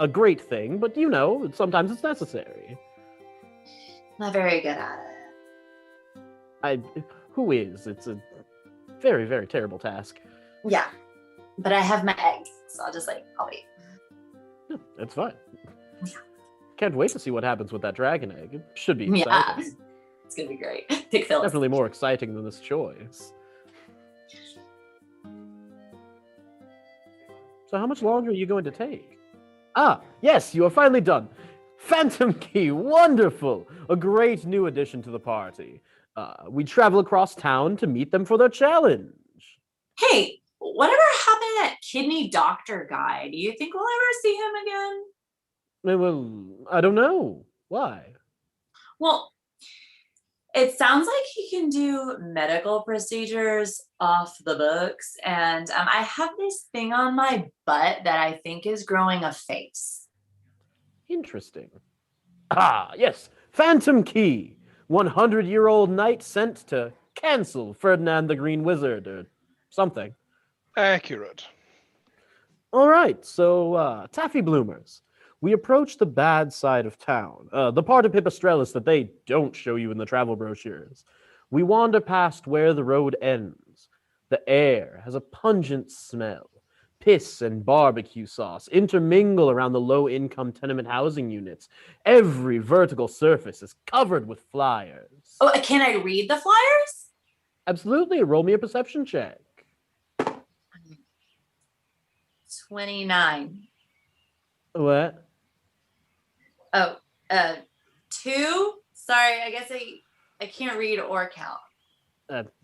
great thing, but you know, sometimes it's necessary. Not very good at it. Who is? It's a very, very terrible task. Yeah, but I have my eggs, so I'll wait. Yeah, that's fine. Can't wait to see what happens with that dragon egg. It should be exciting. Yeah, it's gonna be great. Pick Phyllis. Definitely more exciting than this choice. So how much longer are you going to take? Ah, yes, you are finally done. Phantom Key, wonderful! A great new addition to the party. We travel across town to meet them for their challenge. Hey, whatever happened to that kidney doctor guy? Do you think we'll ever see him again? Well, I don't know. Why? Well, it sounds like he can do medical procedures off the books, and I have this thing on my butt that I think is growing a face. Interesting. Ah, yes, Phantom Key. 100-year-old knight sent to cancel Ferdinand the Green Wizard, or something. Accurate. All right, so, Taffy Bloomers. We approach the bad side of town, the part of Pipistrellus that they don't show you in the travel brochures. We wander past where the road ends. The air has a pungent smell. Piss and barbecue sauce intermingle around the low-income tenement housing units. Every vertical surface is covered with flyers. Oh, can I read the flyers? Absolutely. Roll me a perception check. 29. What? Oh, 2? Sorry, I guess I can't read or count.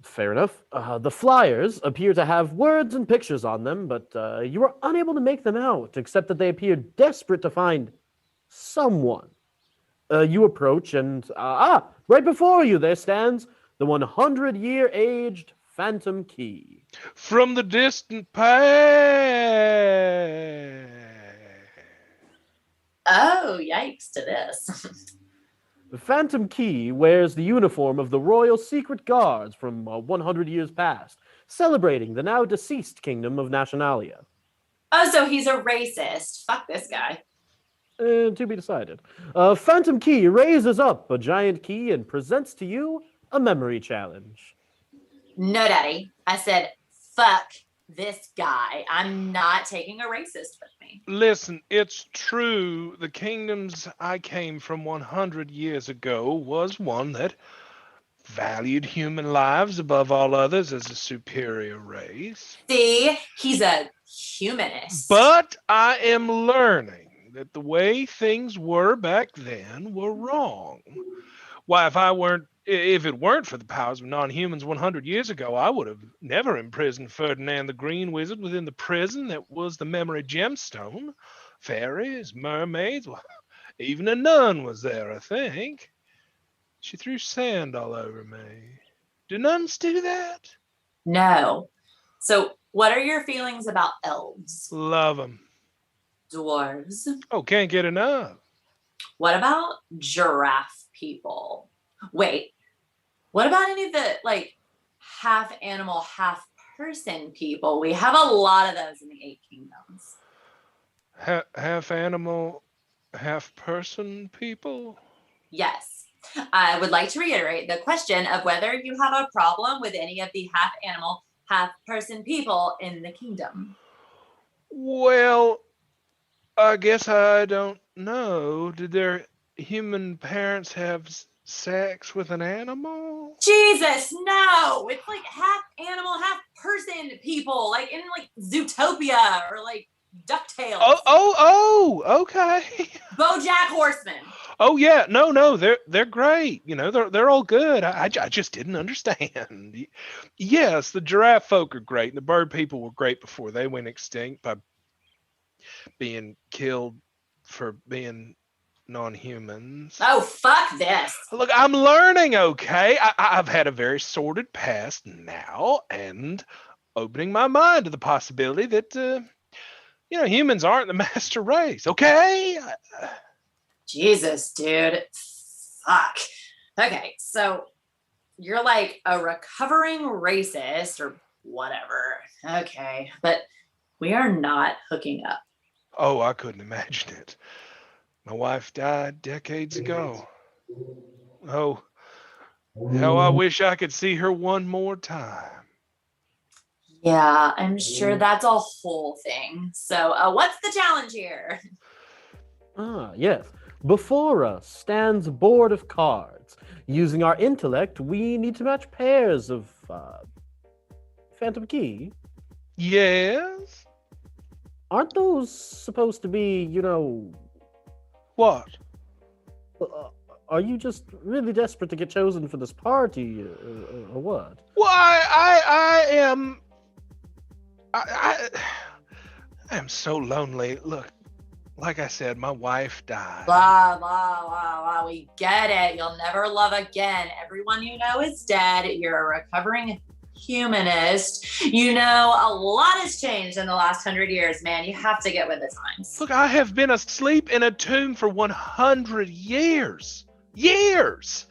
Fair enough. The flyers appear to have words and pictures on them, but you are unable to make them out, except that they appear desperate to find someone. You approach and, right before you there stands the 100-year-aged Phantom Key. From the distant past. Oh, yikes to this. The Phantom Key wears the uniform of the Royal Secret Guards from 100 years past, celebrating the now deceased kingdom of Nationalia. Oh, so he's a racist. Fuck this guy. To be decided. Phantom Key raises up a giant key and presents to you a memory challenge. No, Daddy. I said, fuck this guy. I'm not taking a racist with me. Listen, it's true. The kingdoms I came from 100 years ago was one that valued human lives above all others as a superior race. See, he's a humanist. But I am learning that the way things were back then were wrong. Why, if it weren't for the powers of non-humans 100 years ago, I would have never imprisoned Ferdinand the Green Wizard within the prison that was the memory gemstone. Fairies, mermaids, well, even a nun was there, I think. She threw sand all over me. Do nuns do that? No. So, what are your feelings about elves? Love them. Dwarves? Oh, can't get enough. What about giraffe people? Wait, what about any of the, half animal, half person people? We have a lot of those in the 8 kingdoms. Half animal, half person people? Yes. I would like to reiterate the question of whether you have a problem with any of the half animal, half person people in the kingdom. Well, I guess I don't know. Did their human parents have sex with an animal? Jesus, no! It's like half animal, half person people, like in Zootopia or DuckTales. Oh, okay. BoJack Horseman. Oh yeah, no, they're great. You know, they're all good. I just didn't understand. Yes, the giraffe folk are great, and the bird people were great before they went extinct by being killed for being non-humans. Oh, fuck this. Look, I'm learning, okay? I've had a very sordid past now, and opening my mind to the possibility that, humans aren't the master race, okay? Jesus, dude. Fuck. Okay, so you're like a recovering racist or whatever. Okay, but we are not hooking up. Oh, I couldn't imagine it. My wife died decades ago. Oh, how I wish I could see her one more time. Yeah, I'm sure that's a whole thing. So, what's the challenge here? Yes. Before us stands a board of cards. Using our intellect, we need to match pairs of, Phantom Key. Yes? Aren't those supposed to be, What? Are you just really desperate to get chosen for this party, or what? Well, I am... I am so lonely. Look, like I said, my wife died. Blah, blah, blah, blah. We get it. You'll never love again. Everyone you know is dead. You're a recovering humanist. A lot has changed in the last 100 years, man. You have to get with the times. Look, I have been asleep in a tomb for 100 years. Years!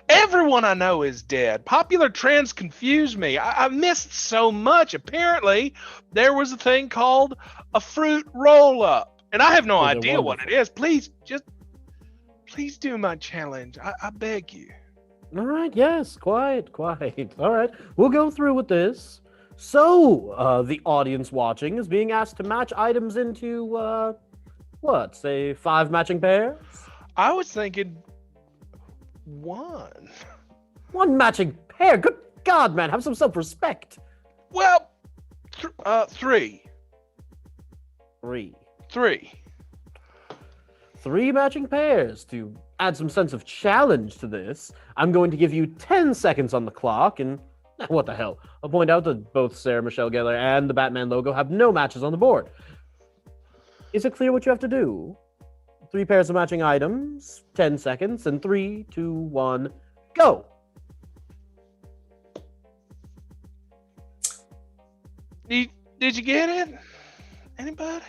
Everyone I know is dead. Popular trends confuse me. I missed so much. Apparently, there was a thing called a fruit roll-up. And I have no idea what it is. Please do my challenge. I beg you. All right, yes, quiet. All right, we'll go through with this. So, the audience watching is being asked to match items into, say 5 matching pairs? I was thinking 1. 1 matching pair? Good God, man, have some self-respect. Well, 3. 3 matching pairs. To add some sense of challenge to this, I'm going to give you 10 seconds on the clock, and what the hell? I'll point out that both Sarah Michelle Gellar and the Batman logo have no matches on the board. Is it clear what you have to do? 3 pairs of matching items, 10 seconds, and 3, 2, 1, go! Did you get it? Anybody?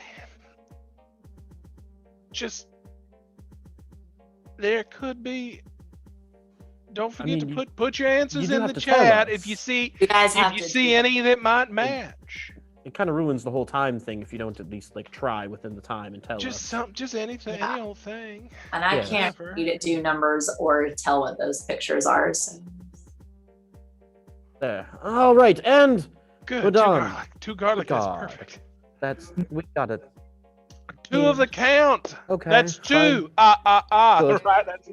Just there could be. Don't forget to put your answers in the chat if you see any that might match. It kind of ruins the whole time thing if you don't at least like try within the time and tell us. Just anything, any old thing. And I can't read it, do numbers, or tell what those pictures are. So. There. All right, and good. We're done. Two garlic. That's perfect. We got it. 2 of the count. Okay. That's 2. Good. Right. That's.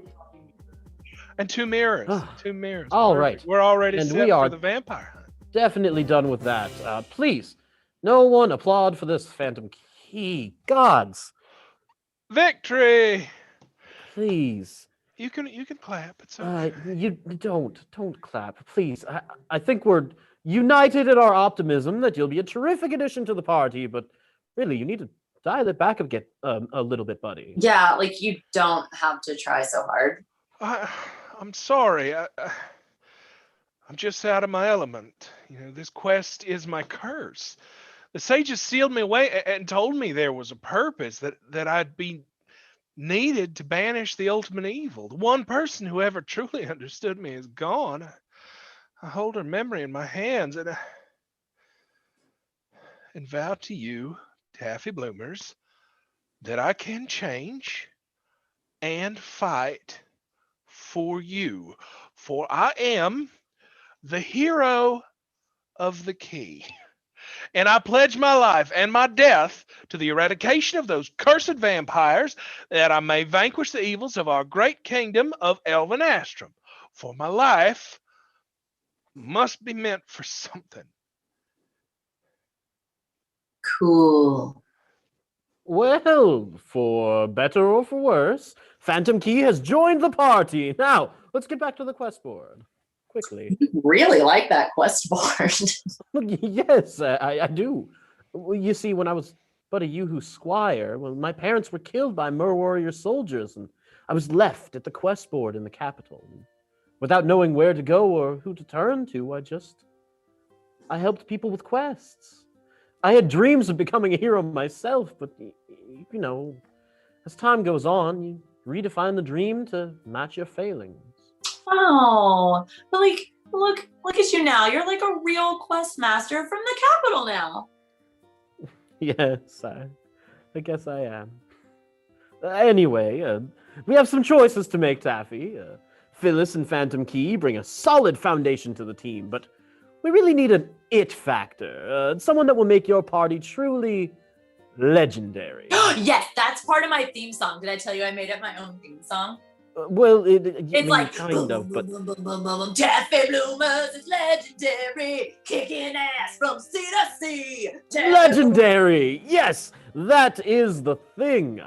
And 2 mirrors. 2 mirrors. All right. We're already and set we are for the vampire hunt. Definitely done with that. Please, no one applaud for this Phantom Key. Gods. Victory. Please. You can clap. It's okay. You don't clap, please. I think we're united in our optimism that you'll be a terrific addition to the party, but really, you need to dial it back a little bit, buddy. Yeah, like you don't have to try so hard. I'm sorry. I'm just out of my element. This quest is my curse. The sages sealed me away and told me there was a purpose, that I'd be needed to banish the ultimate evil. The one person who ever truly understood me is gone. I hold her memory in my hands and vow to you, Taffy Bloomers, that I can change and fight for you, for I am the hero of the key, and I pledge my life and my death to the eradication of those cursed vampires, that I may vanquish the evils of our great kingdom of Elven Astrum, for my life must be meant for something. Cool. Well, for better or for worse, Phantom Key has joined the party. Now, let's get back to the quest board. Quickly. You really like that quest board. Yes, I do. You see, when I was but a Yuhu squire, my parents were killed by Mer warrior soldiers, and I was left at the quest board in the capital. Without knowing where to go or who to turn to, I helped people with quests. I had dreams of becoming a hero myself, but, as time goes on, you redefine the dream to match your failings. Oh, but look at you now. You're like a real quest master from the capital now. Yes, I guess I am. Anyway, we have some choices to make, Taffy. Phyllis and Phantom Key bring a solid foundation to the team, but we really need an it factor. Someone that will make your party truly legendary. Yes, that's part of my theme song. Did I tell you I made up my own theme song? It's like kind of, but Taffy Bloomers is legendary, kicking ass from sea to sea. Legendary! Yes, that is the thing.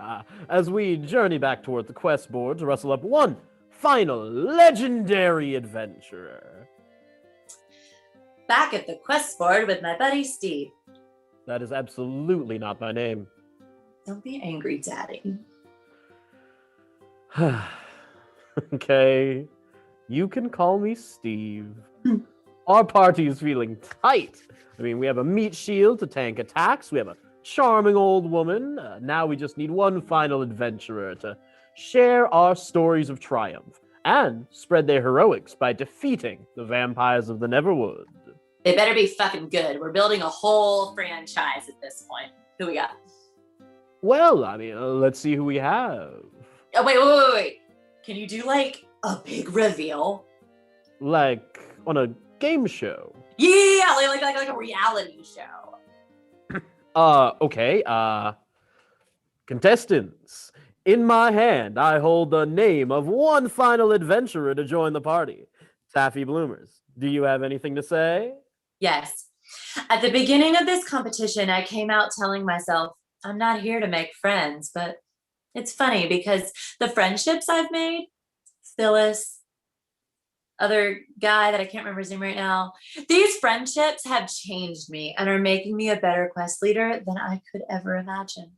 As we journey back toward the quest board to rustle up one final legendary adventurer. Back at the quest board with my buddy Steve. That is absolutely not my name. Don't be angry, Daddy. Okay, you can call me Steve. Our party is feeling tight. We have a meat shield to tank attacks. We have a charming old woman. Now we just need one final adventurer to share our stories of triumph and spread their heroics by defeating the vampires of the Neverwood. They better be fucking good. We're building a whole franchise at this point. Who we got? Well, let's see who we have. Oh, wait. Can you do like a big reveal? Like on a game show? Yeah, like a reality show. Okay. Contestants, in my hand, I hold the name of one final adventurer to join the party. Taffy Bloomers, do you have anything to say? Yes. At the beginning of this competition, I came out telling myself, I'm not here to make friends, but it's funny because the friendships I've made, Phyllis, other guy that I can't remember his name right now, these friendships have changed me and are making me a better quest leader than I could ever imagine.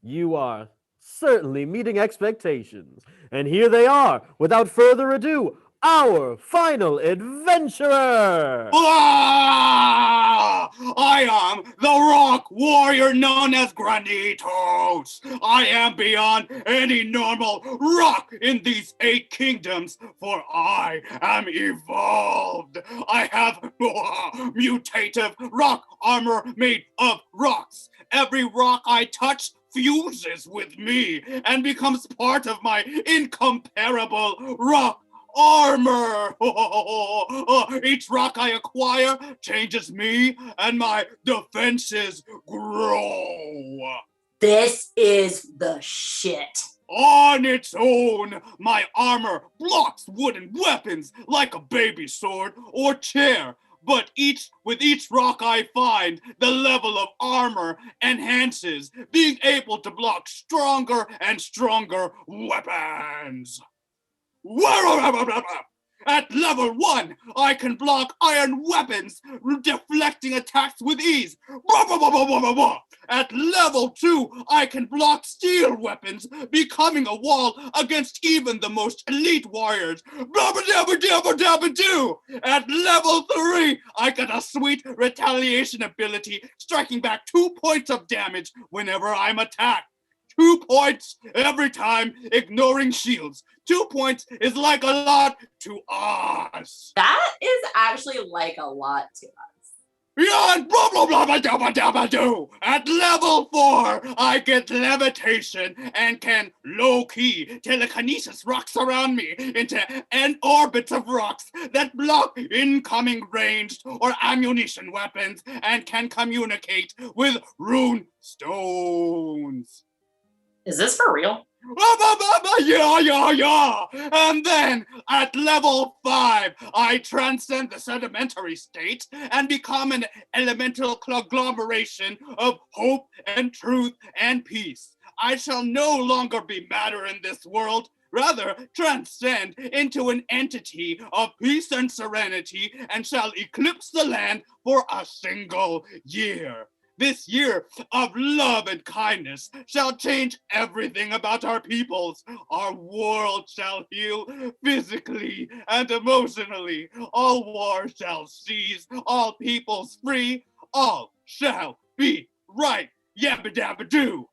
You are certainly meeting expectations. And here they are, without further ado, our final adventurer! Ah! I am the rock warrior known as Granitos. I am beyond any normal rock in these 8 kingdoms, for I am evolved. I have mutative rock armor made of rocks. Every rock I touch fuses with me and becomes part of my incomparable rock armor. Each rock I acquire changes me and my defenses grow. This is the shit. On its own, my armor blocks wooden weapons like a baby sword or chair. But with each rock I find, the level of armor enhances, being able to block stronger and stronger weapons. At level 1, I can block iron weapons, deflecting attacks with ease. At level 2, I can block steel weapons, becoming a wall against even the most elite warriors. At level 3, I get a sweet retaliation ability, striking back 2 points of damage whenever I'm attacked. 2 points every time, ignoring shields. 2 points is like a lot to us. That is actually like a lot to us. At level 4, I get levitation and can low-key telekinesis rocks around me into orbits of rocks that block incoming ranged or ammunition weapons and can communicate with rune stones. Is this for real? Yeah. And then, at level 5, I transcend the sedimentary state and become an elemental conglomeration of hope and truth and peace. I shall no longer be matter in this world, rather transcend into an entity of peace and serenity and shall eclipse the land for a single year. This year of love and kindness shall change everything about our peoples. Our world shall heal physically and emotionally. All wars shall cease. All peoples free. All shall be right. Yabba dabba doo.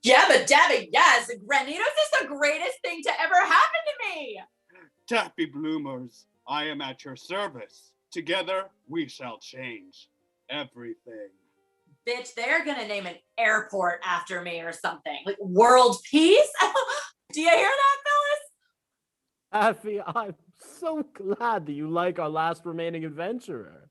Yabba dabba yes. Granitos is the greatest thing to ever happen to me. Taffy bloomers, I am at your service. Together we shall change everything. Bitch, they're gonna name an airport after me or something. Like world peace? Do you hear that, Phyllis? Taffy, I'm so glad that you like our last remaining adventurer.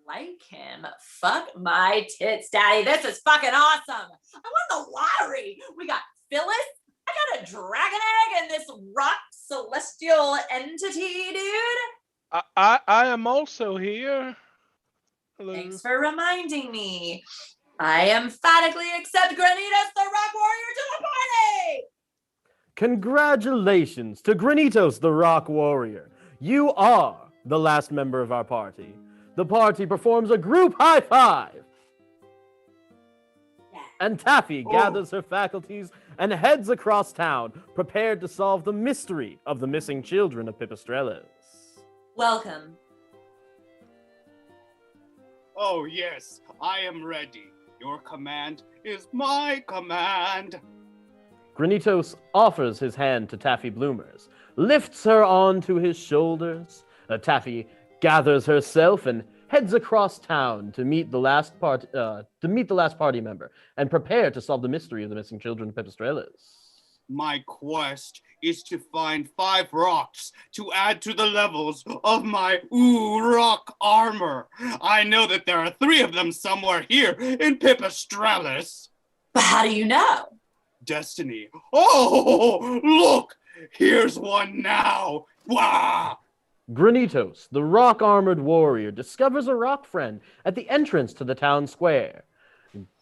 Like him? Fuck my tits, daddy. This is fucking awesome. I won the lottery. We got Phyllis. I got a dragon egg and this rock celestial entity, dude. I am also here. Hello. Thanks for reminding me. I emphatically accept Granitos the Rock Warrior to the party! Congratulations to Granitos the Rock Warrior. You are the last member of our party. The party performs a group high five. Yeah. And Taffy gathers her faculties and heads across town, prepared to solve the mystery of the missing children of Pipistrelles. Welcome. Oh yes, I am ready. Your command is my command. Granitos offers his hand to Taffy Bloomers, lifts her onto his shoulders. Taffy gathers herself and heads across town to meet the last party member and prepare to solve the mystery of the missing children of Pipistrelles. My quest is to find 5 rocks to add to the levels of my rock armor. I know that there are 3 of them somewhere here in Pipistrelles. But how do you know? Destiny. Oh, look! Here's one now. Wah! Granitos, the rock-armored warrior, discovers a rock friend at the entrance to the town square.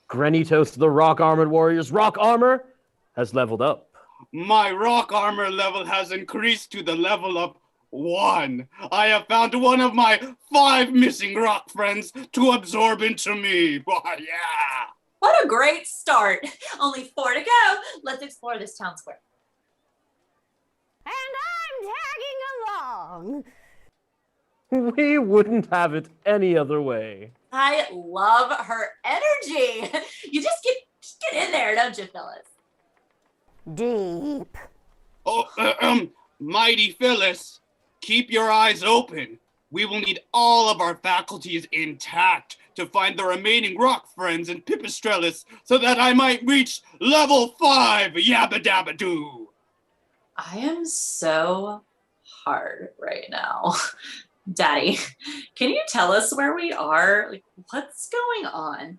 Granitos, the rock-armored warrior's rock armor has leveled up. My rock armor level has increased to the level of 1. I have found one of my 5 missing rock friends to absorb into me. Yeah. What a great start. Only 4 to go. Let's explore this town square. And I'm tagging along. We wouldn't have it any other way. I love her energy. You just get in there, don't you, Phyllis? Deep. Oh, mighty Phyllis, keep your eyes open. We will need all of our faculties intact to find the remaining rock friends in Pipistrellis so that I might reach level 5, yabba dabba doo. I am so hard right now. Daddy, can you tell us where we are? Like, what's going on?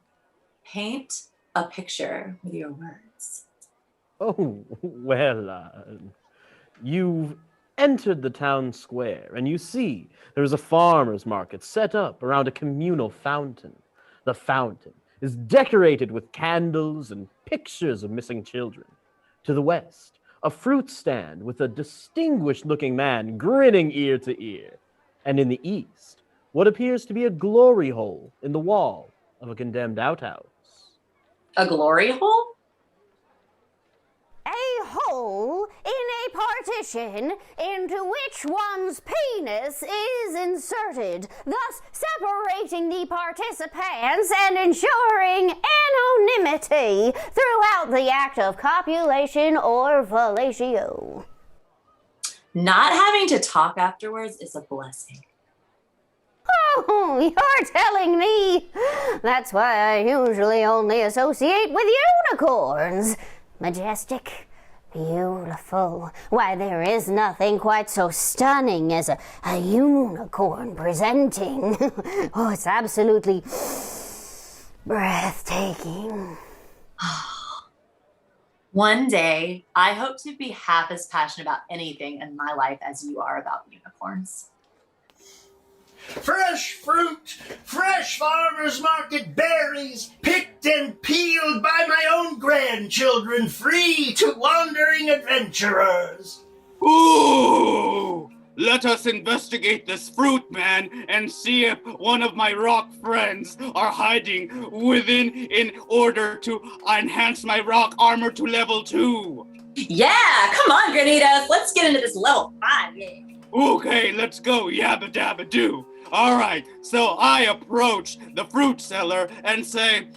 Paint a picture with your words. Oh, well, you've entered the town square, and you see there is a farmer's market set up around a communal fountain. The fountain is decorated with candles and pictures of missing children. To the west, a fruit stand with a distinguished-looking man grinning ear to ear. And in the east, what appears to be a glory hole in the wall of a condemned outhouse. A glory hole? A hole in a partition into which one's penis is inserted, thus separating the participants and ensuring anonymity throughout the act of copulation or fellatio. Not having to talk afterwards is a blessing. Oh, you're telling me? That's why I usually only associate with unicorns. Majestic, beautiful. Why, there is nothing quite so stunning as a unicorn presenting. Oh, it's absolutely breathtaking. One day, I hope to be half as passionate about anything in my life as you are about unicorns. Fresh fruit, fresh farmer's market berries, picked and peeled by my own grandchildren, free to wandering adventurers. Ooh! Let us investigate this fruit, man, and see if one of my rock friends are hiding within in order to enhance my rock armor to level 2. Yeah, come on, Granitas. Let's get into this level 5. Yeah. Okay, let's go, yabba dabba doo. All right, so I approach the fruit seller and say,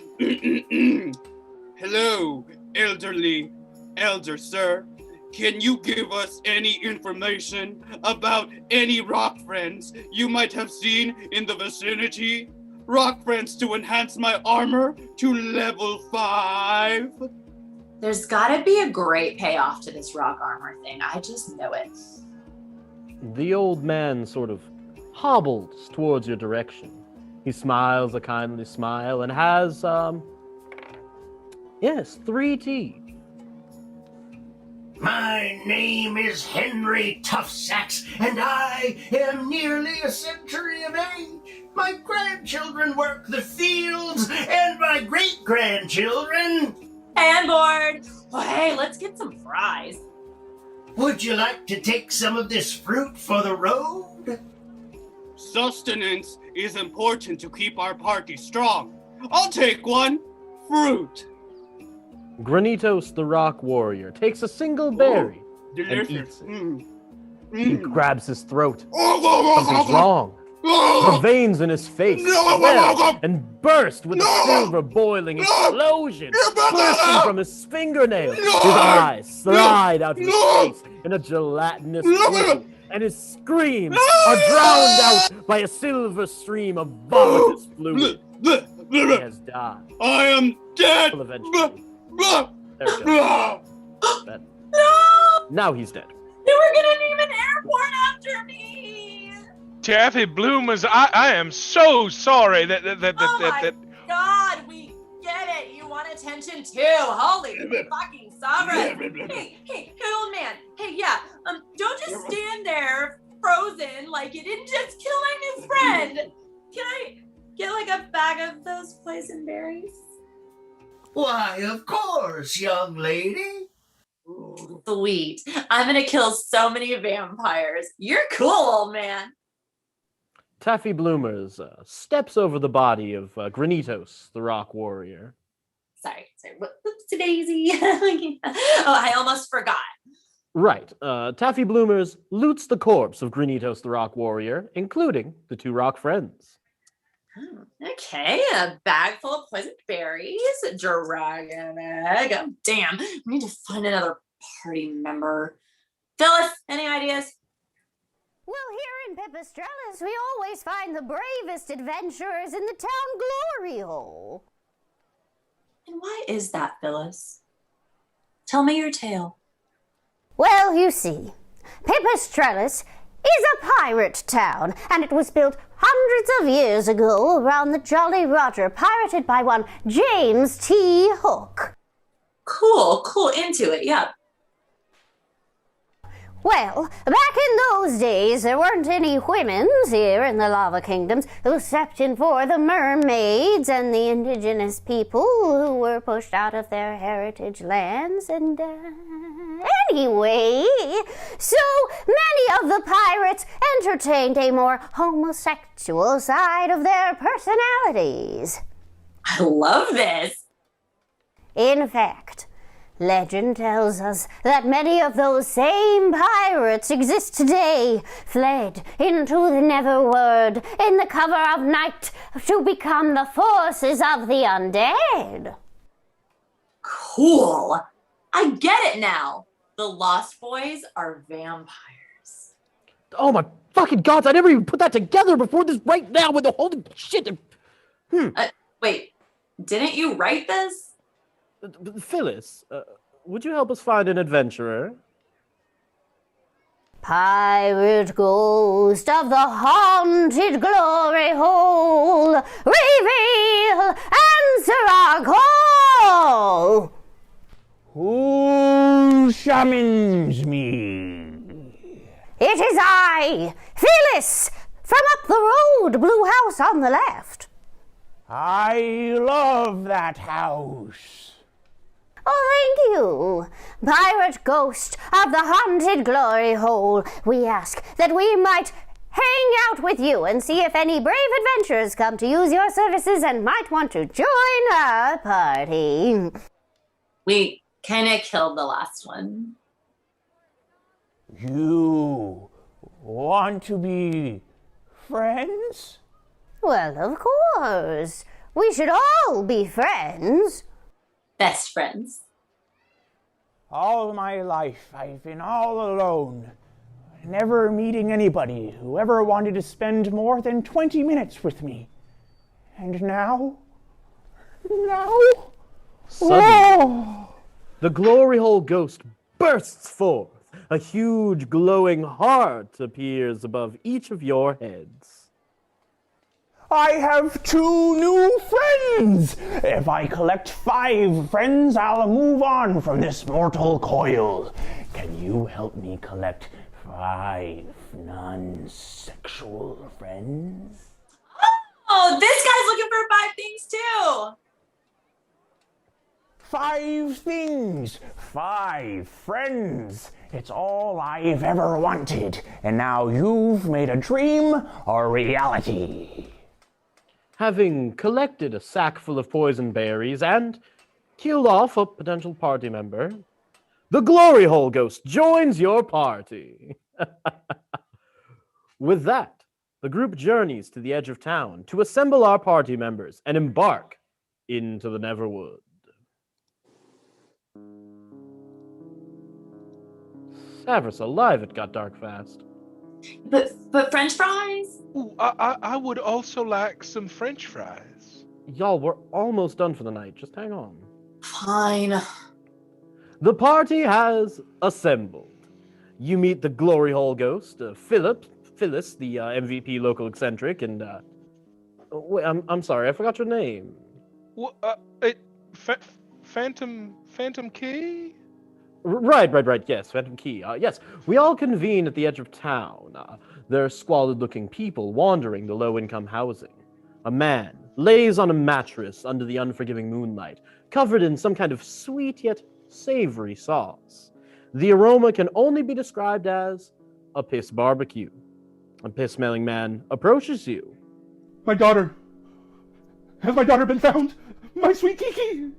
hello, elder sir. Can you give us any information about any rock friends you might have seen in the vicinity? Rock friends to enhance my armor to level 5? There's gotta be a great payoff to this rock armor thing. I just know it. The old man sort of hobbles towards your direction. He smiles a kindly smile and has, 3 teeth. My name is Henry Toughsacks, and I am nearly a century of age. My grandchildren work the fields, and my great-grandchildren... And board! Well, hey, let's get some fries. Would you like to take some of this fruit for the road? Sustenance is important to keep our party strong. I'll take one. Fruit. Granitos the Rock Warrior takes a single berry and eats it. He grabs his throat. Something's wrong. The veins in his face swell and burst with a silver boiling explosion bursting from his fingernails. His eyes slide out of his face in a gelatinous fluid, and his screams are drowned out by a silver stream of vomitous fluid. He has died. I am dead. Well, eventually. There we go. That. Now he's dead. They were gonna name an airport after me! Taffy Bloomers, I am so sorry that my God, we get it. You want attention too. Holy fucking sovereign. Hey, old man. Hey, yeah. Don't just stand there frozen like you didn't just kill my new friend. Can I get like a bag of those poison berries? Why, of course, young lady. Ooh, sweet. I'm gonna kill so many vampires. You're cool, old man. Taffy Bloomers steps over the body of Granitos, the Rock Warrior. Whoopsie daisy. Oh, I almost forgot. Right. Taffy Bloomers loots the corpse of Granitos the Rock Warrior, including the 2 rock friends. Okay, a bag full of poisoned berries, a dragon egg. Oh, damn, we need to find another party member. Phyllis, any ideas? Well, here in Pipistrellis, we always find the bravest adventurers in the town glory hole. And why is that, Phyllis? Tell me your tale. Well, you see, Pipistrellis is a pirate town, and it was built hundreds of years ago around the Jolly Roger, pirated by one James T. Hook. Cool, into it, yeah. Well, back in those days, there weren't any women's here in the Lava Kingdoms who stepped in for the mermaids and the indigenous people who were pushed out of their heritage lands. And, anyway, so many of the pirates entertained a more homosexual side of their personalities. I love this. In fact, legend tells us that many of those same pirates exist today, fled into the Neverworld in the cover of night to become the forces of the undead. Cool. I get it now. The Lost Boys are vampires. Oh my fucking gods, I never even put that together before this right now with the whole shit. Wait, didn't you write this? Phyllis, would you help us find an adventurer? Pirate ghost of the haunted glory hole, reveal, answer our call! Who summons me? It is I, Phyllis, from up the road, blue house on the left. I love that house. Oh, thank you. Pirate ghost of the haunted glory hole, we ask that we might hang out with you and see if any brave adventurers come to use your services and might want to join our party. We kind of killed the last one. You want to be friends? Well, of course. We should all be friends. Best friends. All my life, I've been all alone, never meeting anybody who ever wanted to spend more than 20 minutes with me. And now? Suddenly, the glory hole ghost bursts forth. A huge glowing heart appears above each of your heads. I have 2 new friends! If I collect 5 friends, I'll move on from this mortal coil. Can you help me collect 5 non-sexual friends? Oh, this guy's looking for 5 things too! 5 things, 5 friends. It's all I've ever wanted, and now you've made a dream a reality. Having collected a sack full of poison berries and killed off a potential party member, the glory hole ghost joins your party. With that, the group journeys to the edge of town to assemble our party members and embark into the Neverwood. Severus alive, it got dark fast. But French fries? Ooh, I would also like some French fries. Y'all, we're almost done for the night. Just hang on. Fine. The party has assembled. You meet the glory hole ghost, Phyllis, the MVP local eccentric, and wait, I'm sorry, I forgot your name. Phantom Key? Right, yes, Phantom Key. Yes, we all convene at the edge of town. There are squalid-looking people wandering the low-income housing. A man lays on a mattress under the unforgiving moonlight, covered in some kind of sweet yet savory sauce. The aroma can only be described as a piss barbecue. A piss-smelling man approaches you. My daughter. Has my daughter been found? My sweet Kiki.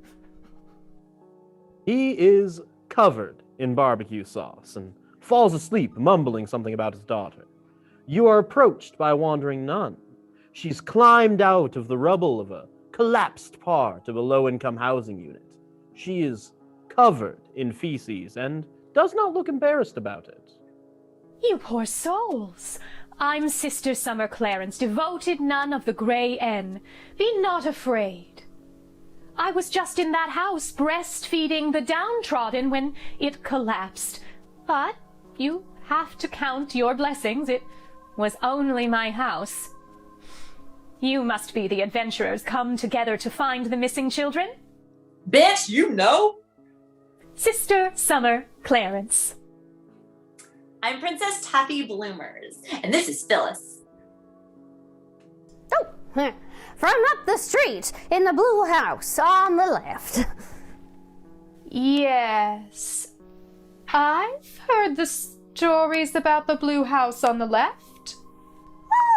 He is covered in barbecue sauce and falls asleep, mumbling something about his daughter. You are approached by a wandering nun. She's climbed out of the rubble of a collapsed part of a low-income housing unit. She is covered in feces and does not look embarrassed about it. You poor souls. I'm Sister Summer Clarence, devoted nun of the Grey Inn. Be not afraid. I was just in that house breastfeeding the downtrodden when it collapsed. But you have to count your blessings. It was only my house. You must be the adventurers come together to find the missing children. Bitch, you know? Sister Summer Clarence. I'm Princess Taffy Bloomers, and this is Phyllis. Oh, from up the street in the blue house on the left. Yes. I've heard the stories about the blue house on the left.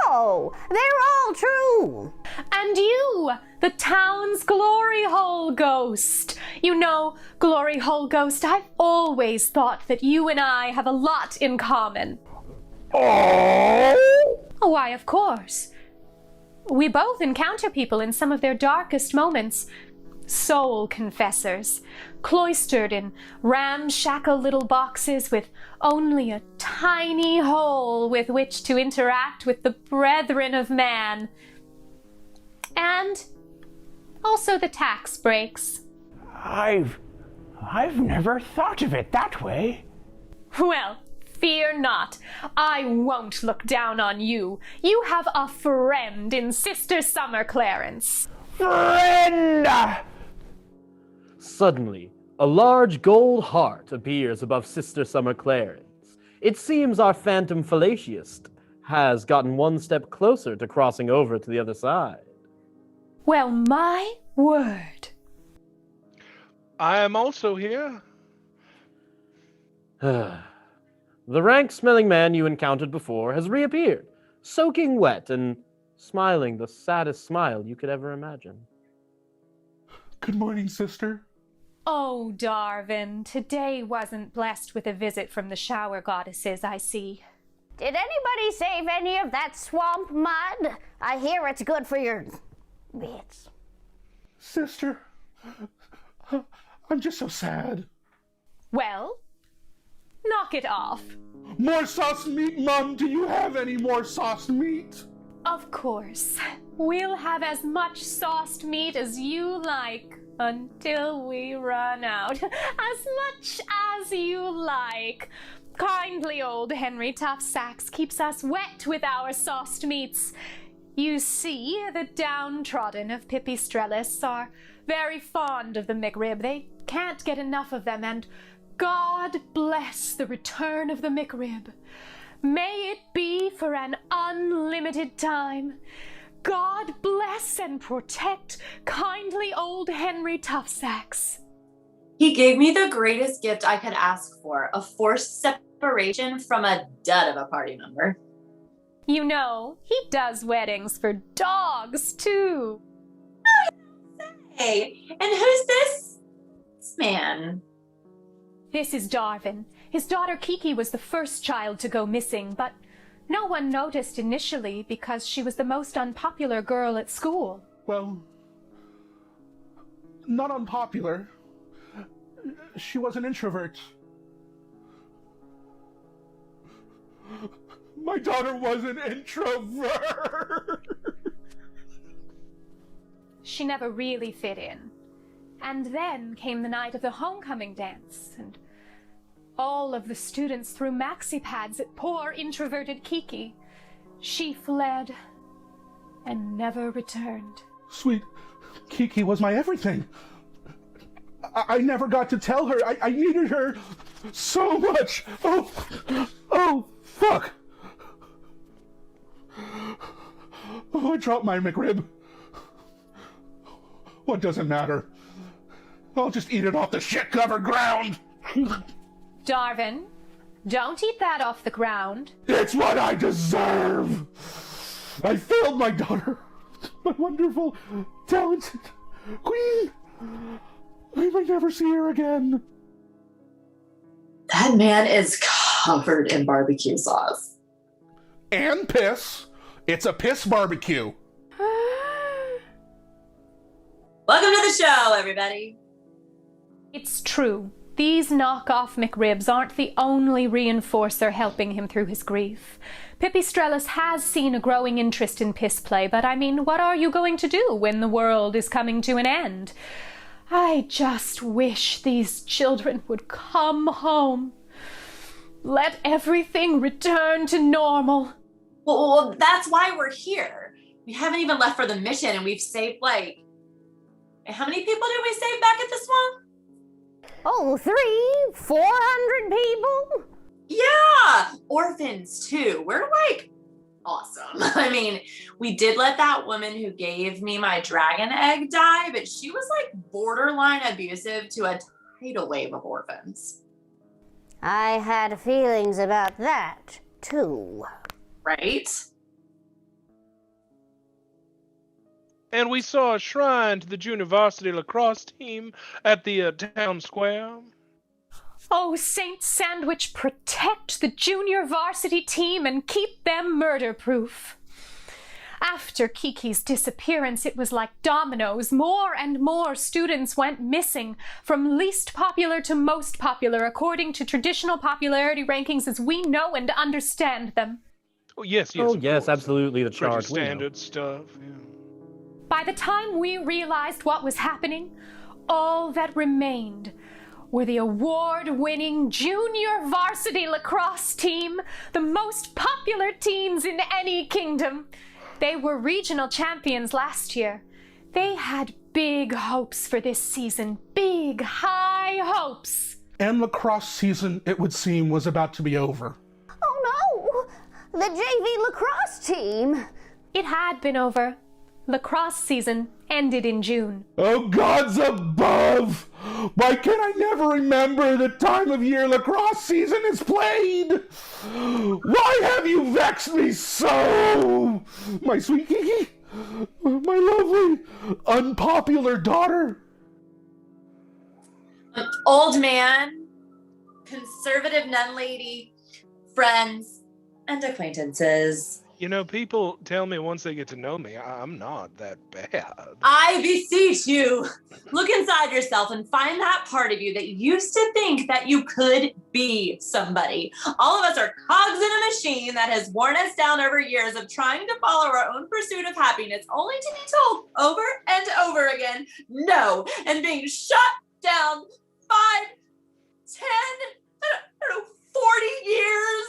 Oh, they're all true. And you, the town's glory hole ghost. You know, glory hole ghost, I've always thought that you and I have a lot in common. Oh! Why, of course. We both encounter people in some of their darkest moments. Soul confessors, cloistered in ramshackle little boxes with only a tiny hole with which to interact with the brethren of man. And also the tax breaks. I've never thought of it that way. Well, fear not. I won't look down on you. You have a friend in Sister Summer Clarence. Friend! Suddenly, a large gold heart appears above Sister Summer Clarence. It seems our phantom fallaciist has gotten one step closer to crossing over to the other side. Well, my word. I am also here. The rank-smelling man you encountered before has reappeared, soaking wet and smiling the saddest smile you could ever imagine. Good morning, sister. Oh, Darvin, today wasn't blessed with a visit from the shower goddesses, I see. Did anybody save any of that swamp mud? I hear it's good for your bits. Sister, I'm just so sad. Well, knock it off. More sauced meat, Mum? Do you have any more sauced meat? Of course. We'll have as much sauced meat as you like until we run out. As much as you like. Kindly old Henry Tuftsacks keeps us wet with our sauced meats. You see, the downtrodden of Pipistrellis are very fond of the McRib. They can't get enough of them, and God bless the return of the McRib. May it be for an unlimited time. God bless and protect kindly old Henry Tuftsacks. He gave me the greatest gift I could ask for, a forced separation from a dud of a party member. You know, he does weddings for dogs, too. Oh, you don't say. And who's this man? This is Darvin. His daughter Kiki was the first child to go missing, but no one noticed initially because she was the most unpopular girl at school. Well, not unpopular. She was an introvert. My daughter was an introvert! She never really fit in. And then came the night of the homecoming dance, and all of the students threw maxi pads at poor introverted Kiki. She fled and never returned. Sweet Kiki was my everything. I never got to tell her. I needed her so much. Oh, fuck. Oh, I dropped my McRib. What does it matter? I'll just eat it off the shit-covered ground. Darvin, don't eat that off the ground. It's what I deserve. I failed my daughter, my wonderful, talented queen. I may never see her again. That man is covered in barbecue sauce. And piss. It's a piss barbecue. Welcome to the show, everybody. It's true. These knockoff McRibs aren't the only reinforcer helping him through his grief. Pipistrellus has seen a growing interest in piss play, but I mean, what are you going to do when the world is coming to an end? I just wish these children would come home. Let everything return to normal. Well, that's why we're here. We haven't even left for the mission, and we've saved, like... How many people did we save back at the swamp? Oh, 400 people? Yeah! Orphans, too. We're, like, awesome. I mean, we did let that woman who gave me my dragon egg die, but she was, like, borderline abusive to a tidal wave of orphans. I had feelings about that, too. Right? And we saw a shrine to the junior varsity lacrosse team at the town square. Oh, Saint Sandwich, protect the junior varsity team and keep them murder-proof. After Kiki's disappearance, it was like dominoes. More and more students went missing, from least popular to most popular, according to traditional popularity rankings as we know and understand them. Oh, yes, absolutely, the Pretty chart. standard stuff. Yeah. By the time we realized what was happening, all that remained were the award-winning junior varsity lacrosse team, the most popular teens in any kingdom. They were regional champions last year. They had big hopes for this season, big, high hopes. And lacrosse season, it would seem, was about to be over. Oh no! The JV lacrosse team! It had been over. Lacrosse season ended in June. Oh, gods above! Why can I never remember the time of year lacrosse season is played? Why have you vexed me so? My sweet Kiki? My lovely, unpopular daughter? An old man, conservative nun lady, friends, and acquaintances. You know, people tell me once they get to know me, I'm not that bad. I beseech you, look inside yourself and find that part of you that used to think that you could be somebody. All of us are cogs in a machine that has worn us down over years of trying to follow our own pursuit of happiness, only to be told over and over again, no, and being shut down 5, 10, I don't know, 40 years.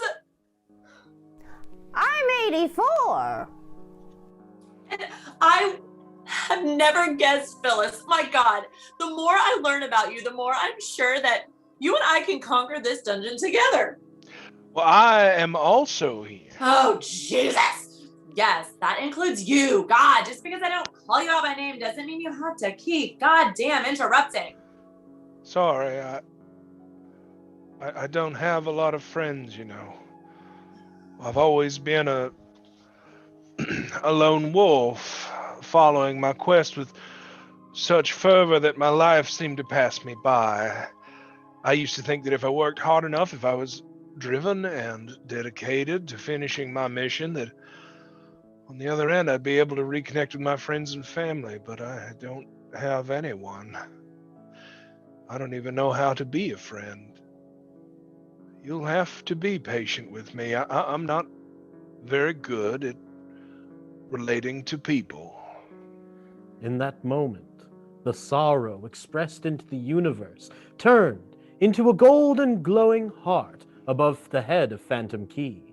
I'm 84. And I have never guessed, Phyllis. My God, the more I learn about you, the more I'm sure that you and I can conquer this dungeon together. Well, I am also here. Oh, Jesus. Yes, that includes you. God, just because I don't call you out by name doesn't mean you have to keep goddamn interrupting. Sorry, I don't have a lot of friends, you know. I've always been a lone wolf, following my quest with such fervor that my life seemed to pass me by. I used to think that if I worked hard enough, if I was driven and dedicated to finishing my mission, that on the other end I'd be able to reconnect with my friends and family, but I don't have anyone. I don't even know how to be a friend. You'll have to be patient with me. I'm not very good at relating to people. In that moment, the sorrow expressed into the universe turned into a golden glowing heart above the head of Phantom Key.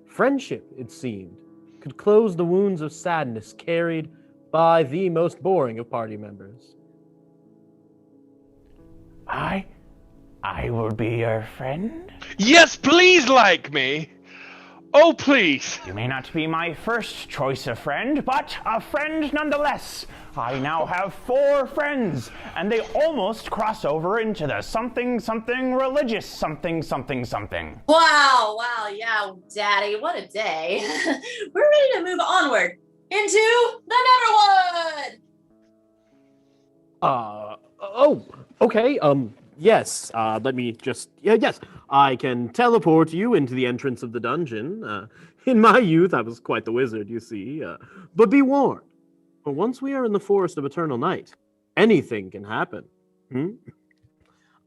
Friendship, it seemed, could close the wounds of sadness carried by the most boring of party members. I will be your friend? Yes, please like me. Oh, please. You may not be my first choice of friend, but a friend nonetheless. I now have 4 friends, and they almost cross over into the something religious something. Wow, yeah, Daddy, what a day. We're ready to move onward into the Neverwood. Oh, okay. Yes. Let me just. Yes, I can teleport you into the entrance of the dungeon. In my youth, I was quite the wizard, you see. But be warned, for once we are in the forest of eternal night, anything can happen.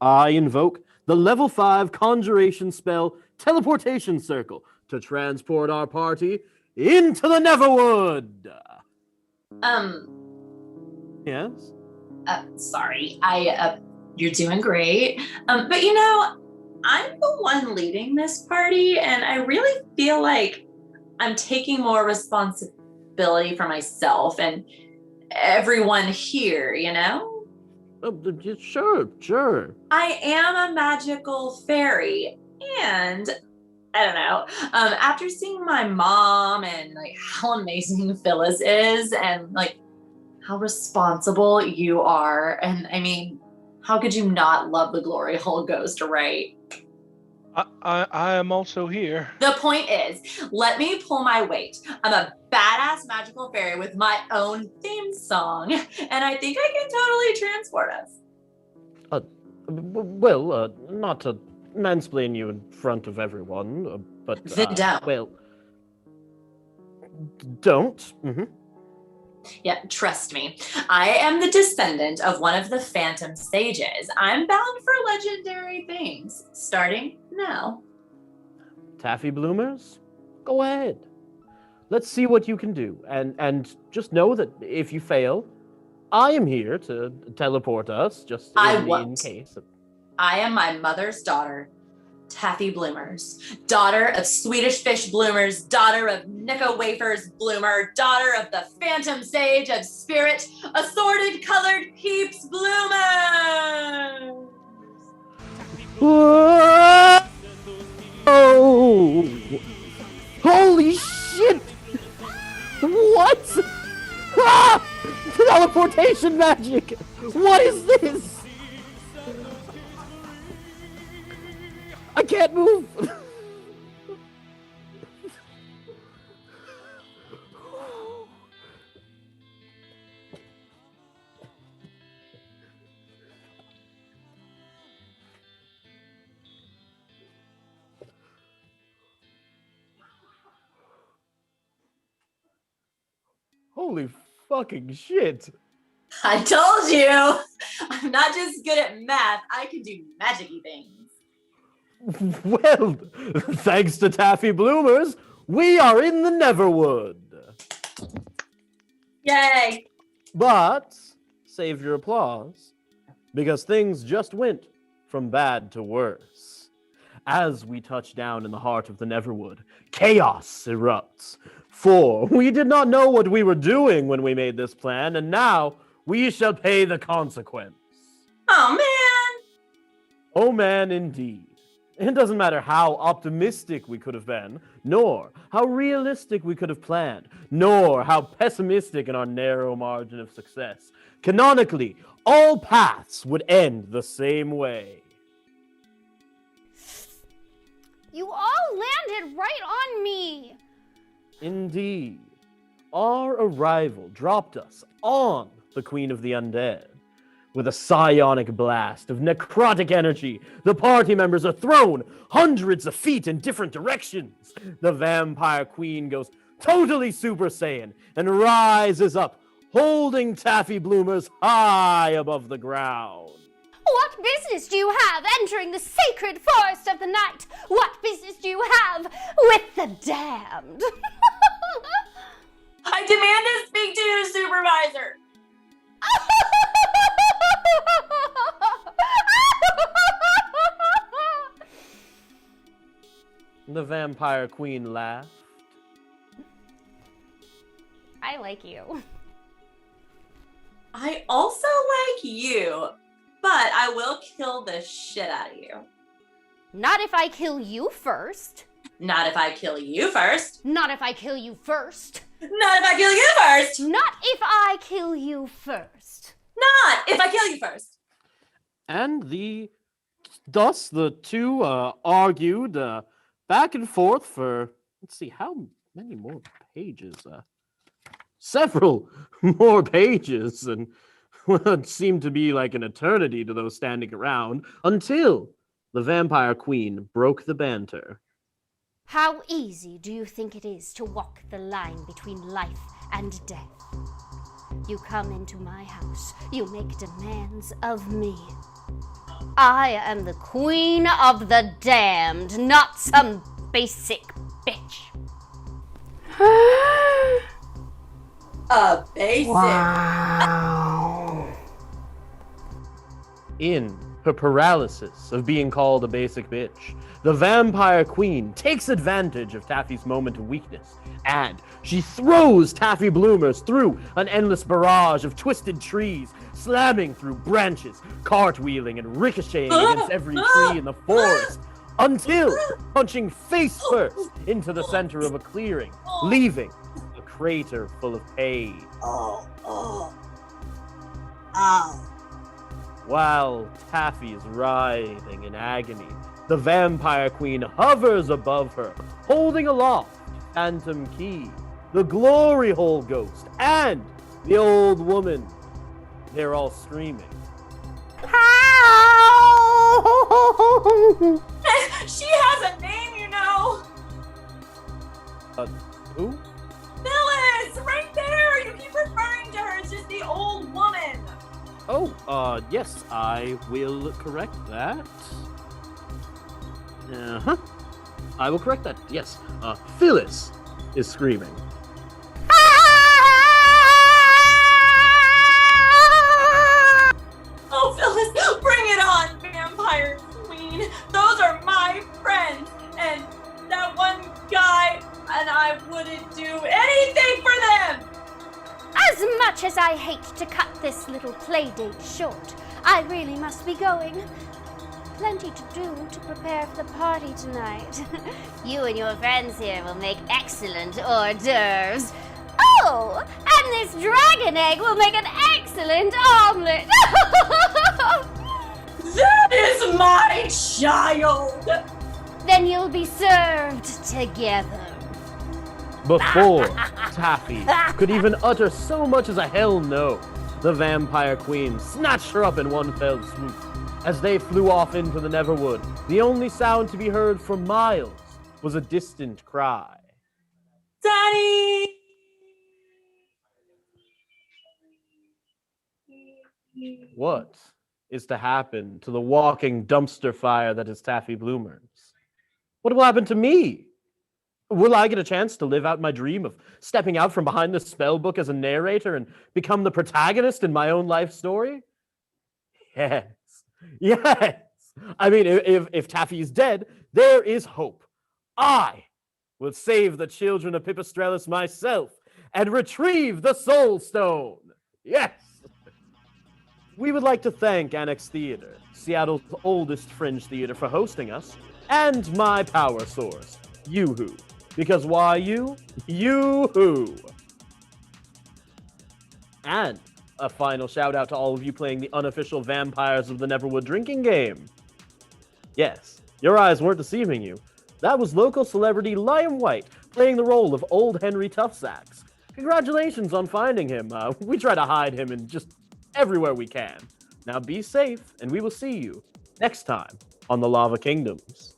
I invoke the level 5 conjuration spell teleportation circle to transport our party into the Neverwood. Yes. Sorry, you're doing great. But I'm the one leading this party, and I really feel like I'm taking more responsibility for myself and everyone here, Sure. I am a magical fairy, and I don't know. After seeing my mom and how amazing Phyllis is, and how responsible you are, and I mean, how could you not love the glory hole ghost, right? I am also here. The point is, let me pull my weight. I'm a badass magical fairy with my own theme song, and I think I can totally transport us. Well, not to mansplain you in front of everyone, but Then don't. Well, don't. Yeah, trust me. I am the descendant of one of the Phantom Sages. I'm bound for legendary things, starting now. Taffy Bloomers, go ahead. Let's see what you can do, and just know that if you fail, I am here to teleport us, just in case. I am my mother's daughter, Taffy Bloomers, daughter of Swedish Fish Bloomers, daughter of Nicka Wafers Bloomer, daughter of the Phantom Sage of Spirit, assorted colored peeps Bloomer. Oh! Holy shit! What? Ah! Teleportation magic! What is this? I can't move! Holy fucking shit! I told you! I'm not just good at math, I can do magic-y things. Well, thanks to Taffy Bloomers, we are in the Neverwood. Yay! But save your applause, because things just went from bad to worse. As we touch down in the heart of the Neverwood, chaos erupts. For we did not know what we were doing when we made this plan, and now we shall pay the consequence. Oh, man! Oh, man, indeed. It doesn't matter how optimistic we could have been, nor how realistic we could have planned, nor how pessimistic in our narrow margin of success. Canonically, all paths would end the same way. You all landed right on me! Indeed. Our arrival dropped us on the Queen of the Undead. With a psionic blast of necrotic energy, the party members are thrown hundreds of feet in different directions. The vampire queen goes totally Super Saiyan and rises up, holding Taffy Bloomers high above the ground. What business do you have entering the sacred forest of the night? What business do you have with the damned? I demand to speak to your supervisor! The vampire queen laughed. I like you. I also like you, but I will kill the shit out of you. Not if I kill you first. Not if I kill you first. Not if I kill you first. Not if I kill you first. Not if I kill you first. Not if I kill you first. And thus the two argued back and forth for, let's see, how many more pages? Several more pages, and Well, it seemed to be like an eternity to those standing around until the vampire queen broke the banter. How easy do you think it is to walk the line between life and death? You come into my house, you make demands of me. I am the queen of the damned, not some basic bitch. A basic. Wow. In her paralysis of being called a basic bitch, the vampire queen takes advantage of Taffy's moment of weakness, and she throws Taffy Bloomers through an endless barrage of twisted trees, slamming through branches, cartwheeling and ricocheting against every tree in the forest, until punching face first into the center of a clearing, leaving a crater full of pain. Ow. While Taffy's writhing in agony, the vampire queen hovers above her, holding aloft Phantom Key, the glory hole ghost, and the old woman. They're all screaming. She has a name, you know. Who? Phyllis, right there. You keep referring to her as just the old woman. Oh, yes, I will correct that. Uh-huh. I will correct that, yes. Phyllis is screaming. Oh, Phyllis, bring it on, vampire queen. Those are my friends, and that one guy, and I wouldn't do anything for them. As much as I hate to cut this little play date short, I really must be going. Plenty to do to prepare for the party tonight. You and your friends here will make excellent hors d'oeuvres. Oh, and this dragon egg will make an excellent omelet. That is my child. Then you'll be served together. Before Taffy could even utter so much as a hell no, the vampire queen snatched her up in one fell swoop. As they flew off into the Neverwood, the only sound to be heard for miles was a distant cry. Daddy! What is to happen to the walking dumpster fire that is Taffy Bloomers? What will happen to me? Will I get a chance to live out my dream of stepping out from behind the spell book as a narrator and become the protagonist in my own life story? Yes. Yes! I mean, if Taffy is dead, there is hope. I will save the children of Pipistrellus myself and retrieve the Soul Stone. Yes! We would like to thank Annex Theater, Seattle's oldest fringe theater, for hosting us, and my power source, Yoo-Hoo. Because why you? Yoo-Hoo! And a final shout out to all of you playing the unofficial Vampires of the Neverwood drinking game. Yes, your eyes weren't deceiving you. That was local celebrity Liam White playing the role of Old Henry Toughsacks. Congratulations on finding him. We try to hide him in just everywhere we can. Now be safe, and we will see you next time on the Lava Kingdoms.